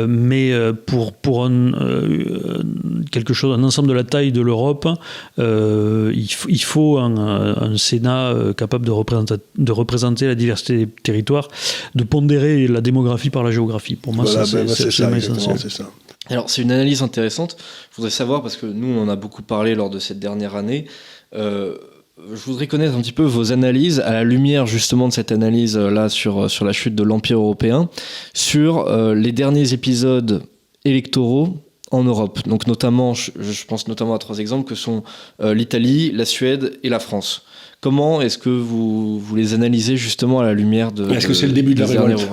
Mais pour un ensemble de la taille de l'Europe, il faut un Sénat capable de représenter la diversité des territoires, de pondérer la démographie par la géographie. Pour moi, c'est essentiel. C'est ça. Alors, c'est une analyse intéressante. Je voudrais savoir, parce que nous, on en a beaucoup parlé lors de cette dernière année, je voudrais connaître un petit peu vos analyses, à la lumière justement de cette analyse-là sur la chute de l'Empire européen, sur les derniers épisodes électoraux en Europe. Donc notamment, je pense notamment à 3 exemples que sont l'Italie, la Suède et la France. Comment est-ce que vous les analysez justement à la lumière de... Est-ce que c'est le début de la révolte ?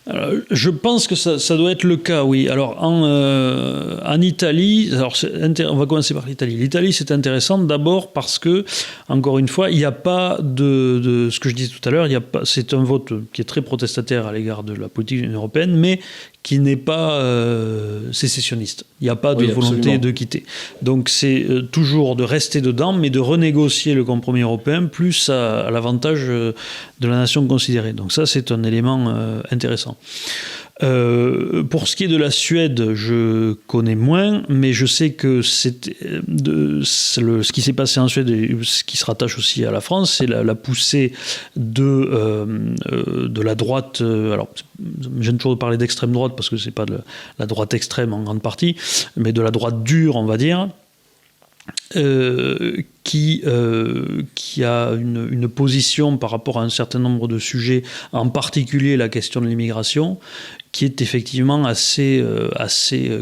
Alors, je pense que ça doit être le cas, oui. Alors, en Italie, on va commencer par l'Italie. L'Italie, c'est intéressant d'abord parce que, encore une fois, il n'y a pas de ce que je disais tout à l'heure, c'est un vote qui est très protestataire à l'égard de la politique de l'Union européenne, mais qui n'est pas sécessionniste. Il n'y a pas de volonté absolument de quitter. Donc c'est toujours de rester dedans, mais de renégocier le compromis européen plus à l'avantage de la nation considérée. Donc ça, c'est un élément intéressant. Pour ce qui est de la Suède, je connais moins, mais je sais que ce qui s'est passé en Suède, et ce qui se rattache aussi à la France, c'est la poussée de la droite. Alors, j'aime toujours parler d'extrême droite parce que c'est pas de la droite extrême en grande partie, mais de la droite dure, on va dire. Qui a une position par rapport à un certain nombre de sujets, en particulier la question de l'immigration, qui est effectivement assez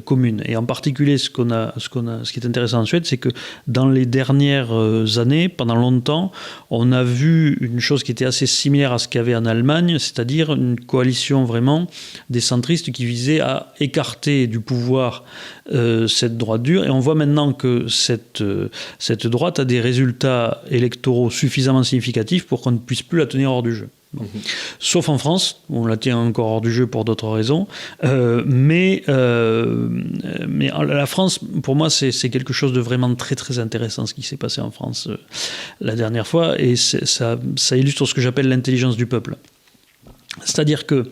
commune. Et en particulier, ce qui est intéressant en Suède, c'est que dans les dernières années, pendant longtemps, on a vu une chose qui était assez similaire à ce qu'il y avait en Allemagne, c'est-à-dire une coalition vraiment des centristes qui visait à écarter du pouvoir cette droite dure. Et on voit maintenant que cette droite a des résultats électoraux suffisamment significatifs pour qu'on ne puisse plus la tenir hors du jeu. Bon. Sauf en France, où on la tient encore hors du jeu pour d'autres raisons. Mais la France, pour moi, c'est quelque chose de vraiment très très intéressant ce qui s'est passé en France la dernière fois. Et ça illustre ce que j'appelle l'intelligence du peuple. C'est-à-dire que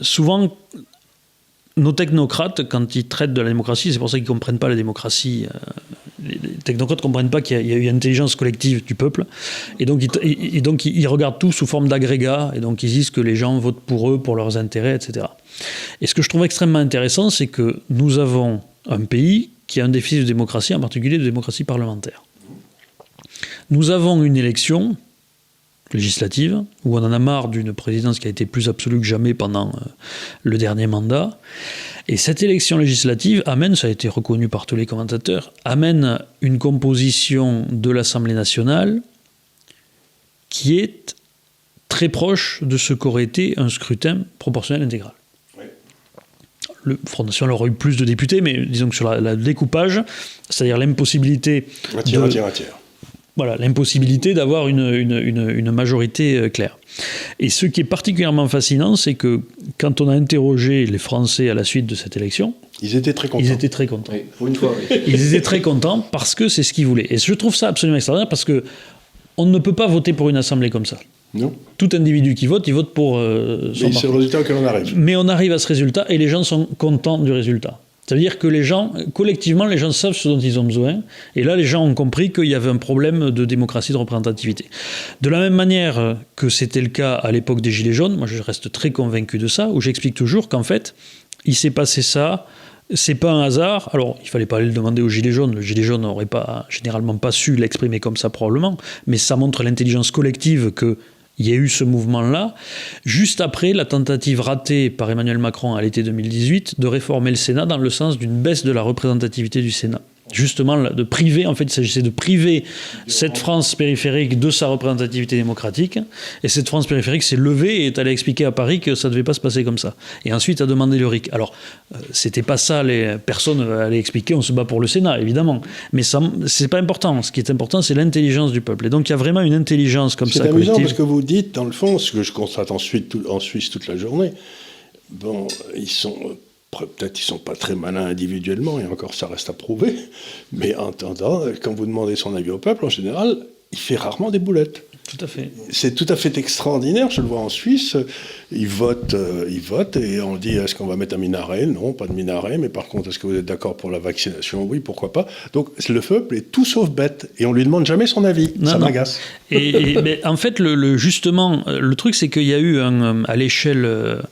souvent, nos technocrates, quand ils traitent de la démocratie, c'est pour ça qu'ils ne comprennent pas la démocratie. Les technocrates ne comprennent pas qu'il y a eu une intelligence collective du peuple. Et donc, ils regardent tout sous forme d'agrégats. Et donc, ils disent que les gens votent pour eux, pour leurs intérêts, etc. Et ce que je trouve extrêmement intéressant, c'est que nous avons un pays qui a un déficit de démocratie, en particulier de démocratie parlementaire. Nous avons une élection législative, où on en a marre d'une présidence qui a été plus absolue que jamais pendant le dernier mandat. Et cette élection législative amène, ça a été reconnu par tous les commentateurs, amène une composition de l'Assemblée nationale qui est très proche de ce qu'aurait été un scrutin proportionnel intégral. Oui. Le Front National aurait eu plus de députés, mais disons que sur le découpage, c'est-à-dire l'impossibilité... Un tiers. Voilà, l'impossibilité d'avoir une majorité claire. Et ce qui est particulièrement fascinant, c'est que quand on a interrogé les Français à la suite de cette élection, ils étaient très contents. Oui, pour une fois, oui. Ils étaient très contents parce que c'est ce qu'ils voulaient. Et je trouve ça absolument extraordinaire parce que on ne peut pas voter pour une assemblée comme ça. Non. Tout individu qui vote, il vote pour son parti. C'est le résultat auquel on arrive. Mais on arrive à ce résultat et les gens sont contents du résultat. Ça veut dire que les gens, collectivement, les gens savent ce dont ils ont besoin. Et là, les gens ont compris qu'il y avait un problème de démocratie, de représentativité. De la même manière que c'était le cas à l'époque des Gilets jaunes, moi je reste très convaincu de ça, où j'explique toujours qu'en fait, il s'est passé ça, c'est pas un hasard. Alors, il fallait pas aller le demander aux Gilets jaunes. Le Gilet jaune n'aurait généralement pas su l'exprimer comme ça probablement, mais ça montre l'intelligence collective que il y a eu ce mouvement-là, juste après la tentative ratée par Emmanuel Macron à l'été 2018 de réformer le Sénat dans le sens d'une baisse de la représentativité du Sénat. Justement, de priver, en fait, il s'agissait de priver cette France périphérique de sa représentativité démocratique. Et cette France périphérique s'est levée et est allée expliquer à Paris que ça ne devait pas se passer comme ça. Et ensuite a demandé le RIC. Alors, c'était pas ça, les personnes allaient expliquer, on se bat pour le Sénat, évidemment. Mais ça, c'est pas important. Ce qui est important, c'est l'intelligence du peuple. Et donc, il y a vraiment une intelligence comme ça. C'est amusant parce que vous dites, dans le fond, ce que je constate en Suisse toute la journée, bon, peut-être ils ne sont pas très malins individuellement, et encore ça reste à prouver, mais en attendant, quand vous demandez son avis au peuple, en général, il fait rarement des boulettes. Tout à fait. C'est tout à fait extraordinaire, je le vois en Suisse, ils votent et on dit est-ce qu'on va mettre un minaret ? Non, pas de minaret, mais par contre, est-ce que vous êtes d'accord pour la vaccination ? Oui, pourquoi pas ? Donc le peuple est tout sauf bête, et on ne lui demande jamais son avis, ça m'agace. Mais en fait, justement, le truc c'est qu'il y a eu à l'échelle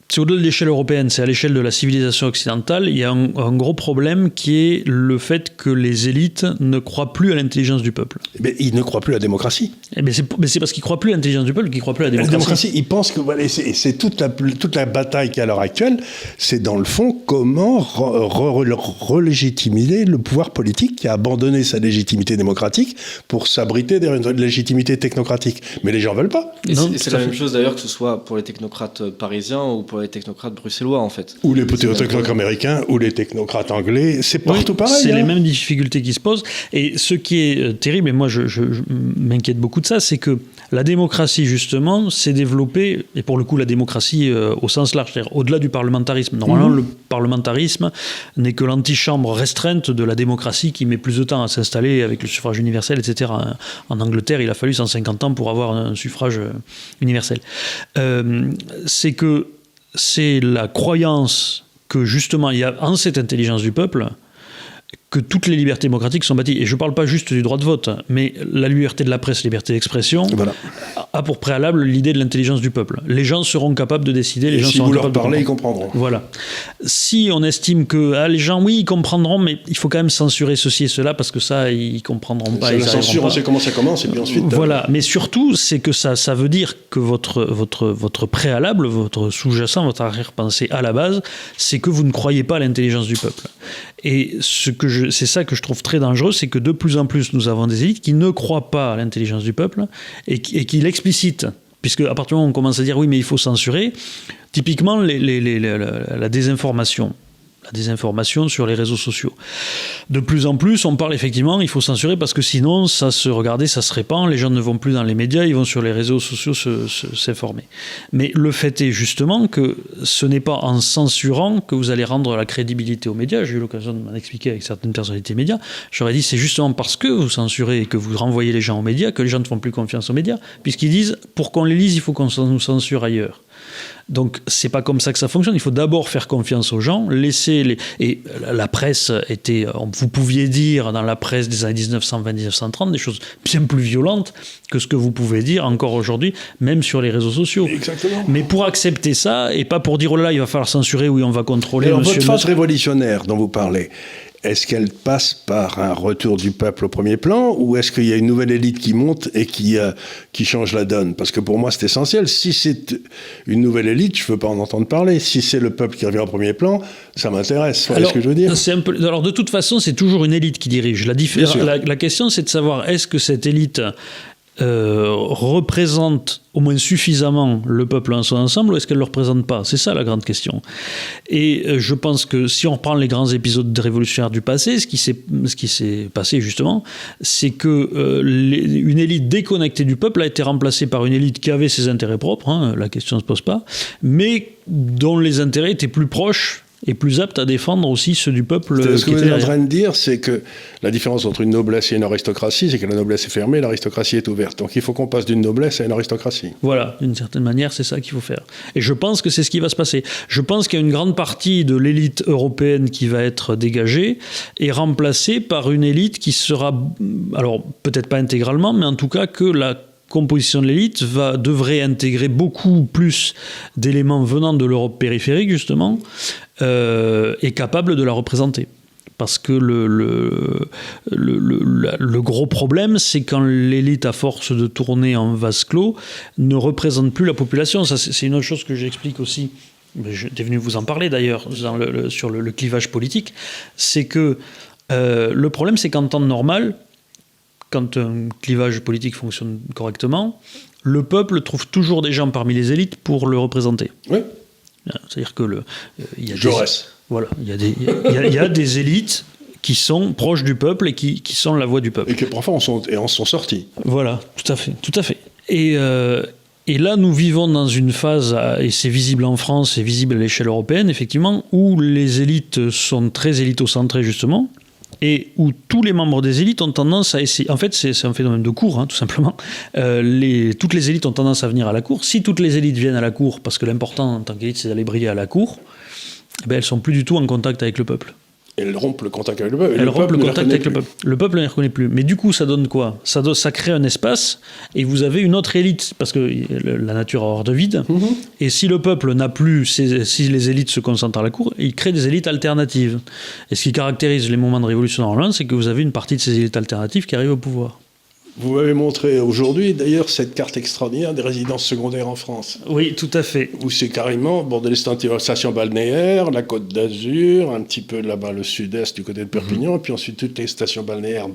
c'est au-delà de l'échelle européenne, c'est à l'échelle de la civilisation occidentale, il y a un gros problème qui est le fait que les élites ne croient plus à l'intelligence du peuple. Mais ils ne croient plus à la démocratie. Mais c'est parce qu'ils ne croient plus à l'intelligence du peuple qu'ils ne croient plus à la démocratie. La démocratie, ils pensent que voilà, c'est toute la bataille qu'il y a à l'heure actuelle, c'est dans le fond comment relégitimer le pouvoir politique qui a abandonné sa légitimité démocratique pour s'abriter derrière une légitimité technocratique. Mais les gens ne veulent pas. Et c'est la même chose d'ailleurs que ce soit pour les technocrates parisiens ou pour pour les technocrates bruxellois, en fait. Ou les technocrates américains, ou les technocrates anglais, c'est partout pareil. C'est les mêmes difficultés qui se posent. Et ce qui est terrible, et moi je m'inquiète beaucoup de ça, c'est que la démocratie, justement, s'est développée, et pour le coup, la démocratie au sens large, c'est-à-dire au-delà du parlementarisme. Normalement, le parlementarisme n'est que l'antichambre restreinte de la démocratie qui met plus de temps à s'installer avec le suffrage universel, etc. En Angleterre, il a fallu 150 ans pour avoir un suffrage universel. C'est que c'est la croyance que, justement, il y a en cette intelligence du peuple que toutes les libertés démocratiques sont bâties. Et je ne parle pas juste du droit de vote, mais la liberté de la presse, la liberté d'expression, a pour préalable l'idée de l'intelligence du peuple. Les gens seront capables de décider. Les gens si seront vous leur capables parlez, ils comprendront. Voilà. Si on estime que les gens, oui, ils comprendront, mais il faut quand même censurer ceci et cela, parce que ça, ils ne comprendront pas. La censure, on sait comment ça commence, et puis ensuite... Voilà. Mais surtout, c'est que ça veut dire que votre préalable, votre sous-jacent, votre arrière-pensée à la base, c'est que vous ne croyez pas à l'intelligence du peuple. Et c'est ça que je trouve très dangereux, c'est que de plus en plus, nous avons des élites qui ne croient pas à l'intelligence du peuple et qui l'explicitent. Puisque à partir du moment où on commence à dire oui, mais il faut censurer, typiquement la désinformation. La désinformation sur les réseaux sociaux. De plus en plus, on parle effectivement, il faut censurer parce que sinon, ça se répand, les gens ne vont plus dans les médias, ils vont sur les réseaux sociaux s'informer. Mais le fait est justement que ce n'est pas en censurant que vous allez rendre la crédibilité aux médias. J'ai eu l'occasion de m'en expliquer avec certaines personnalités médias. J'aurais dit, c'est justement parce que vous censurez et que vous renvoyez les gens aux médias que les gens ne font plus confiance aux médias, puisqu'ils disent, pour qu'on les lise, il faut qu'on nous censure ailleurs. Donc, c'est pas comme ça que ça fonctionne. Il faut d'abord faire confiance aux gens, Et la presse était... Vous pouviez dire dans la presse des années 1920-1930 des choses bien plus violentes que ce que vous pouvez dire encore aujourd'hui, même sur les réseaux sociaux. Exactement. Mais pour accepter ça, et pas pour dire, oh là là, il va falloir censurer, oui, on va contrôler... Alors, votre phase révolutionnaire dont vous parlez, est-ce qu'elle passe par un retour du peuple au premier plan, ou est-ce qu'il y a une nouvelle élite qui monte et qui change la donne? Parce que pour moi, c'est essentiel. Si c'est une nouvelle élite, je ne veux pas en entendre parler. Si c'est le peuple qui revient au premier plan, ça m'intéresse. Vous voyez ce que je veux dire? Alors, de toute façon, c'est toujours une élite qui dirige. La question, c'est de savoir, est-ce que cette élite représente au moins suffisamment le peuple en son ensemble, ou est-ce qu'elle ne le représente pas? C'est ça la grande question. Et je pense que si on reprend les grands épisodes révolutionnaires du passé, ce qui s'est passé justement, c'est que une élite déconnectée du peuple a été remplacée par une élite qui avait ses intérêts propres, la question ne se pose pas, mais dont les intérêts étaient plus proches et plus apte à défendre aussi ceux du peuple. Ce que vous êtes en train de dire, c'est que la différence entre une noblesse et une aristocratie, c'est que la noblesse est fermée, l'aristocratie est ouverte. Donc il faut qu'on passe d'une noblesse à une aristocratie. Voilà, d'une certaine manière, c'est ça qu'il faut faire. Et je pense que c'est ce qui va se passer. Je pense qu'il y a une grande partie de l'élite européenne qui va être dégagée et remplacée par une élite qui sera, alors peut-être pas intégralement, mais en tout cas que la composition de l'élite devrait intégrer beaucoup plus d'éléments venant de l'Europe périphérique, justement, et capable de la représenter. Parce que le gros problème, c'est quand l'élite, à force de tourner en vase clos, ne représente plus la population. Ça, c'est une autre chose que j'explique aussi. J'étais venu vous en parler d'ailleurs sur le clivage politique. C'est que le problème, c'est qu'en temps normal, quand un clivage politique fonctionne correctement, le peuple trouve toujours des gens parmi les élites pour le représenter. Oui. C'est-à-dire que il y a Jaurès. Voilà, il y a des élites qui sont proches du peuple et qui sont la voix du peuple. Et qui parfois en sont sortis. Voilà, tout à fait. Et là, nous vivons dans une phase, et c'est visible en France, c'est visible à l'échelle européenne, effectivement, où les élites sont très élitocentrées, justement, et où tous les membres des élites ont tendance à essayer... En fait, c'est un phénomène de cour, tout simplement. Toutes les élites ont tendance à venir à la cour. Si toutes les élites viennent à la cour, parce que l'important en tant qu'élite, c'est d'aller briller à la cour, elles ne sont plus du tout en contact avec le peuple. Elles rompent le contact avec le peuple. Elles rompent le contact avec le peuple. Le peuple ne les reconnaît plus. Mais du coup, ça donne quoi ? Ça crée un espace, et vous avez une autre élite, parce que la nature a horreur de vide. Mm-hmm. Et si le peuple n'a plus, si les élites se concentrent à la cour, il crée des élites alternatives. Et ce qui caractérise les moments de révolution en Hollande, c'est que vous avez une partie de ces élites alternatives qui arrivent au pouvoir. Vous m'avez montré aujourd'hui, d'ailleurs, cette carte extraordinaire des résidences secondaires en France. Oui, tout à fait. Où c'est carrément Bordeaux-les stations balnéaires, la Côte d'Azur, un petit peu là-bas le sud-est du côté de Perpignan, et puis ensuite toutes les stations balnéaires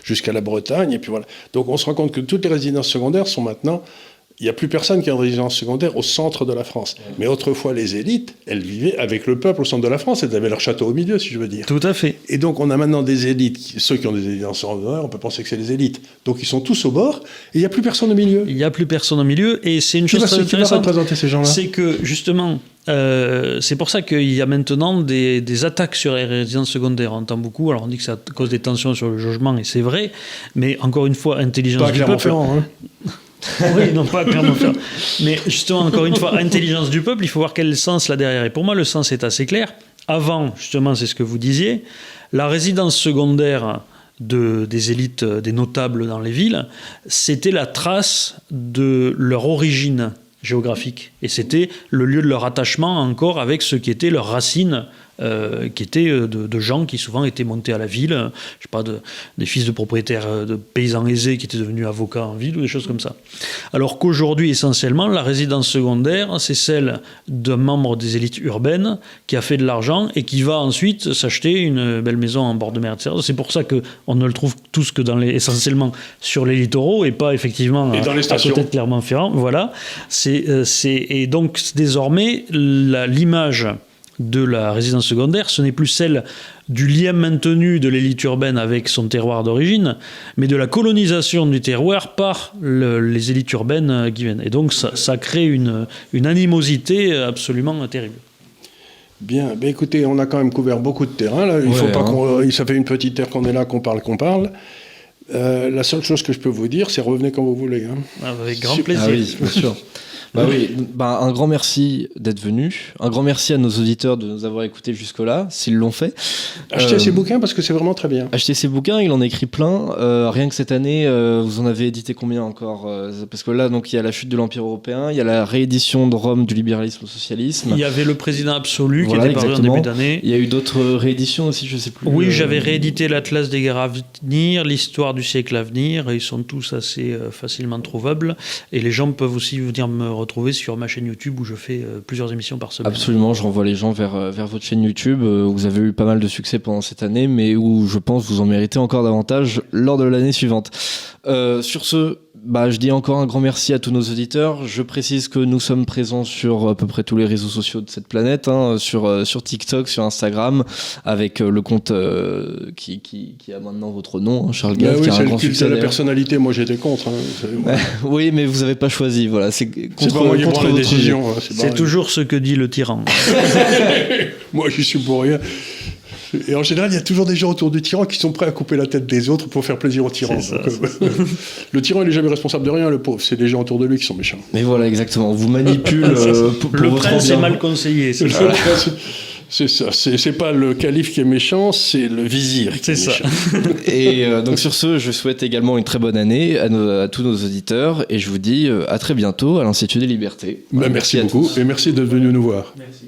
jusqu'à la Bretagne, et puis voilà. Donc on se rend compte que toutes les résidences secondaires sont maintenant Il n'y a plus personne qui a une résidence secondaire au centre de la France. Mais autrefois, les élites, elles vivaient avec le peuple au centre de la France. Elles avaient leur château au milieu, si je veux dire. Tout à fait. Et donc, on a maintenant des élites. Ceux qui ont des résidences secondaires, on peut penser que c'est les élites. Donc, ils sont tous au bord. Et il n'y a plus personne au milieu. Il n'y a plus personne au milieu. Et c'est une chose très intéressante. Qui va représenter ces gens-là ? C'est que, justement, c'est pour ça qu'il y a maintenant des attaques sur les résidences secondaires. On entend beaucoup. Alors, on dit que c'est à cause des tensions sur le logement, et c'est vrai. Mais encore une fois, intelligence du peuple... Clermont-Ferrand, hein. Oui, non, pas Clermont-Ferrand. Mais justement, encore une fois, intelligence du peuple, il faut voir quel sens là derrière. Et pour moi, le sens est assez clair. Avant, justement, c'est ce que vous disiez, la résidence secondaire des élites, des notables dans les villes, c'était la trace de leur origine géographique. Et c'était le lieu de leur attachement encore avec ce qui étaient leurs racines, qui étaient de gens qui souvent étaient montés à la ville, je sais pas, des fils de propriétaires, de paysans aisés qui étaient devenus avocats en ville ou des choses comme ça. Alors qu'aujourd'hui, essentiellement, la résidence secondaire, c'est celle d'un membre des élites urbaines qui a fait de l'argent et qui va ensuite s'acheter une belle maison en bord de mer, etc. C'est pour ça qu'on ne le trouve tous que essentiellement sur les littoraux et pas effectivement et dans les stations. À côté de Clermont-Ferrand. Voilà. Et donc, désormais, l'image de la résidence secondaire, ce n'est plus celle du lien maintenu de l'élite urbaine avec son terroir d'origine, mais de la colonisation du terroir par les élites urbaines qui viennent. Et donc ça crée une animosité absolument terrible. Bien, ben écoutez, on a quand même couvert beaucoup de terrain. Là. Il faut pas ça fait une petite heure qu'on est là, qu'on parle. La seule chose que je peux vous dire, c'est revenez quand vous voulez. Hein. Avec grand plaisir. Ah oui, bien sûr. Un grand merci d'être venu. Un grand merci à nos auditeurs de nous avoir écoutés jusque-là, s'ils l'ont fait. Achetez ces bouquins parce que c'est vraiment très bien. Achetez ces bouquins, il en a écrit plein. Rien que cette année, vous en avez édité combien encore ? Parce que là, donc, il y a la chute de l'Empire européen, il y a la réédition de Rome du libéralisme au socialisme. Il y avait le président absolu qui était paru en début d'année. Il y a eu d'autres rééditions aussi, je ne sais plus. Oui, j'avais réédité l'Atlas des guerres à venir, l'histoire du siècle à venir. Ils sont tous assez facilement trouvables. Et les gens peuvent aussi venir me retrouver sur ma chaîne YouTube où je fais plusieurs émissions par semaine. Absolument, je renvoie les gens vers votre chaîne YouTube où vous avez eu pas mal de succès pendant cette année, mais où je pense vous en méritez encore davantage lors de l'année suivante. Sur ce, je dis encore un grand merci à tous nos auditeurs. Je précise que nous sommes présents sur à peu près tous les réseaux sociaux de cette planète, sur TikTok, sur Instagram, avec le compte qui a maintenant votre nom, Charles Gave, oui, qui a c'est un grand le culte succès. de la personnalité, moi j'étais contre. Oui, mais vous n'avez pas choisi, voilà. C'est contre votre décision. C'est toujours ce que dit le tyran. Moi, je suis pour rien. Et en général, il y a toujours des gens autour du tyran qui sont prêts à couper la tête des autres pour faire plaisir au tyran. Le tyran, il n'est jamais responsable de rien, le pauvre. C'est les gens autour de lui qui sont méchants. Mais voilà, exactement. On vous manipule pour le votre prince bien. est mal conseillé. C'est ça. C'est pas le calife qui est méchant, c'est le vizir qui est méchant. Et donc sur ce, je souhaite également une très bonne année à tous nos auditeurs et je vous dis à très bientôt à l'Institut des Libertés. Merci beaucoup et merci d'être venu nous voir. Merci.